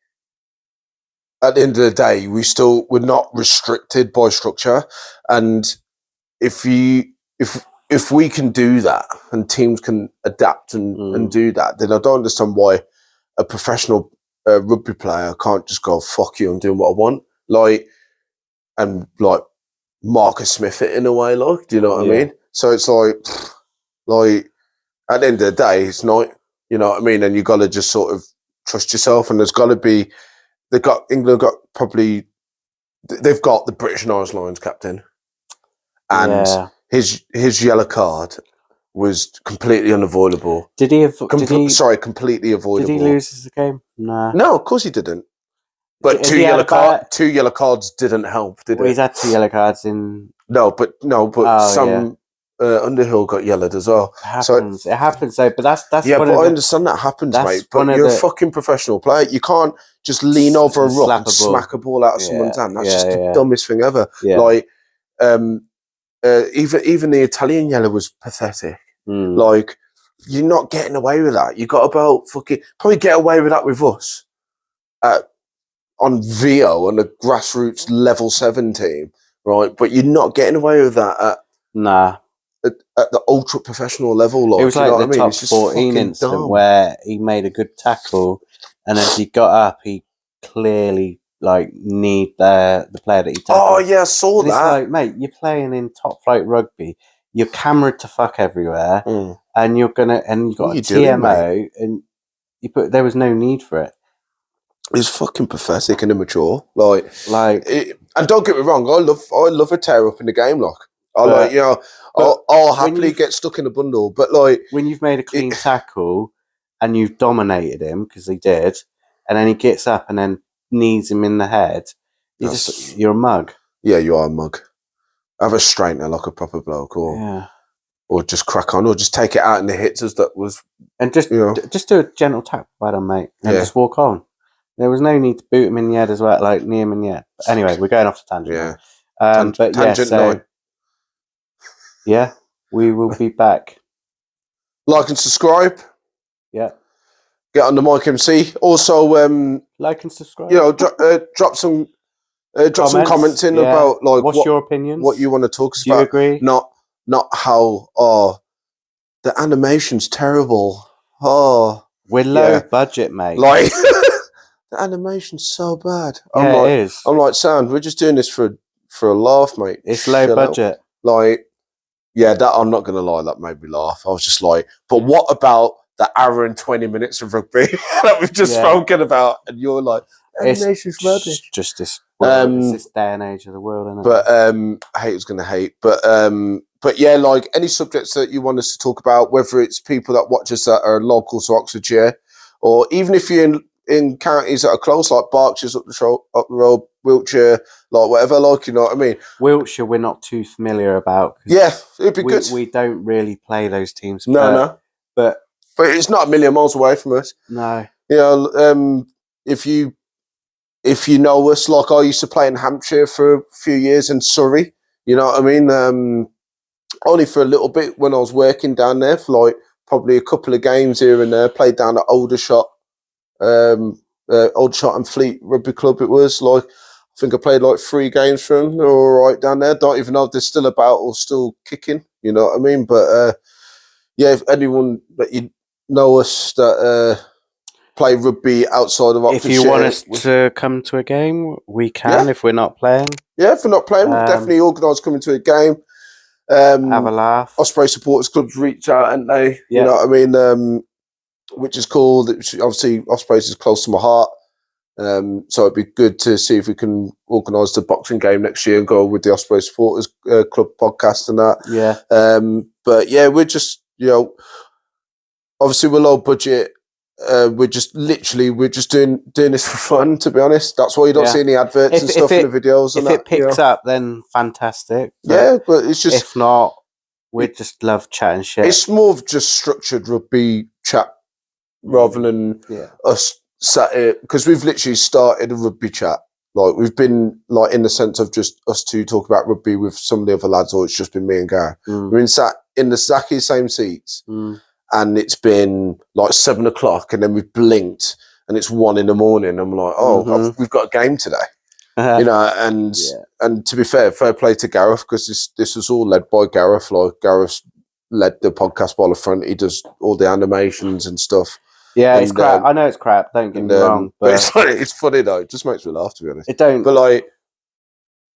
at the end of the day, we're not restricted by structure. And if we can do that and teams can adapt and do that, then I don't understand why a professional rugby player can't just go, fuck you, I'm doing what I want. Like, and like Marcus Smith it in a way, like, do you know what I mean? So it's like at the end of the day, it's not, you know what I mean? And you got to just sort of trust yourself, and there's got to be, they've got the British and Irish Lions captain, and his yellow card was completely unavoidable. Completely avoidable. Did he lose the game? Nah. No, of course he didn't. But two yellow cards didn't help, did it? He's had 2 yellow cards in... Underhill got yellowed as well. It happens though, but that's I understand that happens, mate. But you're a fucking professional player. You can't just lean over a ruck and smack a ball out of someone's hand. That's just the dumbest thing ever. Yeah. Like, even the Italian yellow was pathetic. Like, you're not getting away with that. You got about probably get away with that with us on VO on the grassroots level 7 team, right? But you're not getting away with that at at the ultra professional level. Like, it was you know like what the I mean? top It's just 14 fucking incident dumb. where he made a good tackle, and as he got up, he clearly like kneed the player that he tackled. Oh yeah, I saw and that. it's like, mate, you're playing in top flight rugby. You're cameraed to fuck everywhere, and you've got a TMO, and there was no need for it. It's fucking pathetic and immature. Like, and don't get me wrong, I love a tear up in the game. Like, I'll happily get stuck in a bundle. But like, when you've made a clean tackle and you've dominated him, because he did, and then he gets up and then knees him in the head, you're a mug. Yeah, you are a mug. Have a straightener like a proper bloke, or just crack on, or just take it out in the hits as that was, and just do a gentle tap, well done, mate, and just walk on. There was no need to boot him in the head as well, like knee him in the head. But anyway, we're going off the tangent. Yeah, tangent 9. Yeah, we will be back. Like and subscribe. Yeah. Get on the Mike MC. Also, like and subscribe. You know, drop some comments in about like what's your opinions, what you want to talk about. Do you agree? Not how the animation's terrible. Oh, we're low budget, mate. Like the animation's so bad. It is. I'm like, Sam, we're just doing this for a laugh, mate. It's low budget. Like, yeah, that I'm not gonna lie, that made me laugh. I was just like, but what about the hour and 20 minutes of rugby that we've just spoken about? And you're like, animation's rubbish. Just this. It's this day and age of the world, isn't it? But haters gonna hate. But yeah, like any subjects that you want us to talk about, whether it's people that watch us that are local to Oxfordshire, or even if you're in counties that are close, like Berkshire's up the road, Wiltshire, like whatever, like, you know what I mean? Wiltshire, we're not too familiar about. Yeah, it'd be good. We don't really play those teams. No. But it's not a million miles away from us. No. You know, if you know us, like I used to play in Hampshire for a few years in Surrey, you know what I mean? Only for a little bit when I was working down there for like probably a couple of games here and there. Played down at Aldershot and Fleet Rugby Club. It was like, I think I played like 3 games for them. They're all right down there. Don't even know if they're still about or still kicking, you know what I mean? But yeah, if anyone that you know us that play rugby outside of Oxfordshire, if you want us to come to a game, we can. If we're not playing, if we're not playing, we'll definitely organise coming to a game. Have a laugh. Osprey supporters clubs reach out, and they, you know what I mean, which is cool. Obviously, Ospreys is close to my heart, so it'd be good to see if we can organise the boxing game next year and go with the Osprey supporters club podcast and that. Yeah. But yeah, we're just, you know, obviously we're low budget. We're just doing this for fun, to be honest. That's why you don't see any adverts and stuff in the videos. If it picks up, then fantastic. But it's just, if not, we just love chatting shit. It's more of just structured rugby chat rather than us sat here, because we've literally started a rugby chat. Like, we've been like in the sense of just us two talk about rugby with some of the other lads, or it's just been me and Gary. We've been sat in the exactly same seats. And it's been like 7 o'clock, and then we've blinked, and it's 1 a.m. I'm like, we've got a game today, you know. And to be fair play to Gareth, because this was all led by Gareth. Like, Gareth led the podcast by the front. He does all the animations and stuff. Yeah, it's crap. I know it's crap. Don't get me wrong, but it's funny though. It just makes me laugh, to be honest. It don't. But like,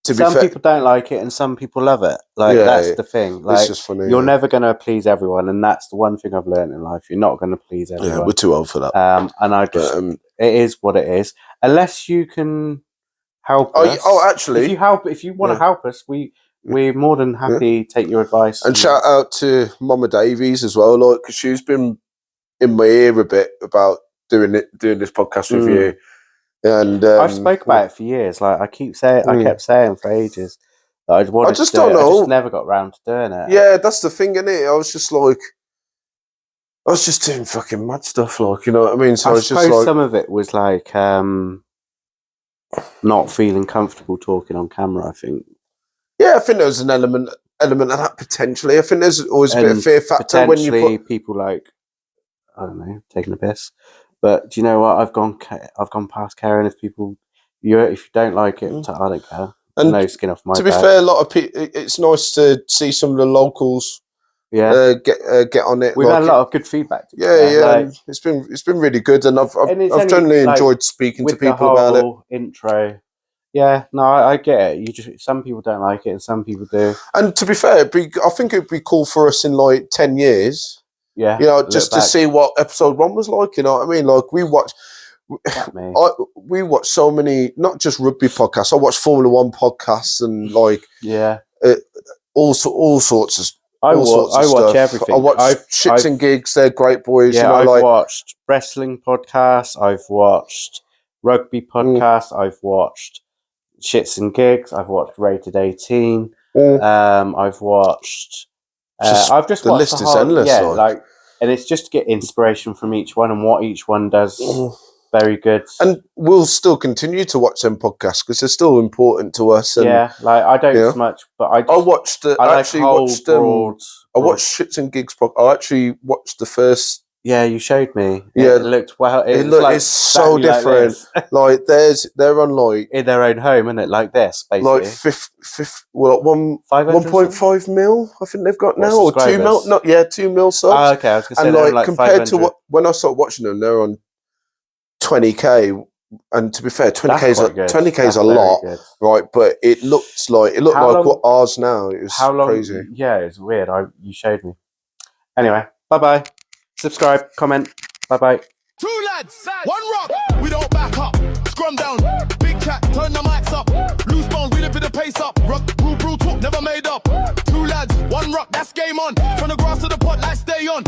some people don't like it and some people love it. Like, that's the thing. Like, it's just funny. You're never going to please everyone, and that's the one thing I've learned in life. You're not going to please everyone. Yeah, we're too old for that. And I just, it is what it is. Unless you can help us. Actually, if you want to help us, we're more than happy to take your advice. And shout out to Mama Davies as well, like, because she's been in my ear a bit about doing this podcast with you. And I've spoke about it for years. Like, I kept saying for ages that I'd want to do it. I just never got round to doing it. Yeah, that's the thing, innit? I was just doing fucking mad stuff, like, you know what I mean? So I was suppose just like, some of it was like not feeling comfortable talking on camera, I think. Yeah, I think there was an element of that potentially. I think there's always a bit of fear factor when you put people like, I don't know, taking a piss. But do you know what? I've gone past caring if people. If you don't like it, I don't care. And no skin off my back. To be fair, a lot of people. It's nice to see some of the locals get on it. We've had a lot of good feedback. Yeah. It's been really good, and I've generally enjoyed speaking to people about it. Intro. Yeah, no, I get it. Some people don't like it, and some people do. And to be fair, I think it'd be cool for us in like 10 years. Yeah, just to see what episode 1 was like. You know what I mean? Like we watched so many, not just rugby podcasts. I watched Formula 1 podcasts and like all sorts of. I watch everything. I watch Shits and Gigs. They're great boys. Yeah, I've watched wrestling podcasts. I've watched rugby podcasts. I've watched Shits and Gigs. I've watched Rated 18. I've watched. I've just the watched list is endless. And it's just to get inspiration from each one and what each one does. Very good. And we'll still continue to watch them podcasts because they're still important to us. And, I don't so much, but I watched Shits and Gigs podcast. I actually watched the first. Yeah, you showed me. Yeah, it looked well. It's so different. Like they're on like in their own home, isn't it? Like this, basically. Like 1.5 mil. I think they've got now, or 2 mil. 2 mil subs. Okay, I was going to say. And like compared to when I started watching them, they're on 20k. And to be fair, 20k is a lot, right? But it looked like what ours now. It was crazy. Yeah, it's weird. You showed me. Anyway, bye. Subscribe, comment. Bye. 2 lads, 1 rock. We don't back up. Scrum down. Big chat, turn the mics up. Loose bones, we the pace up. Ruck, brew talk, never made up. 2 lads, 1 rock. That's game on. From the grass to the pot, like stay on.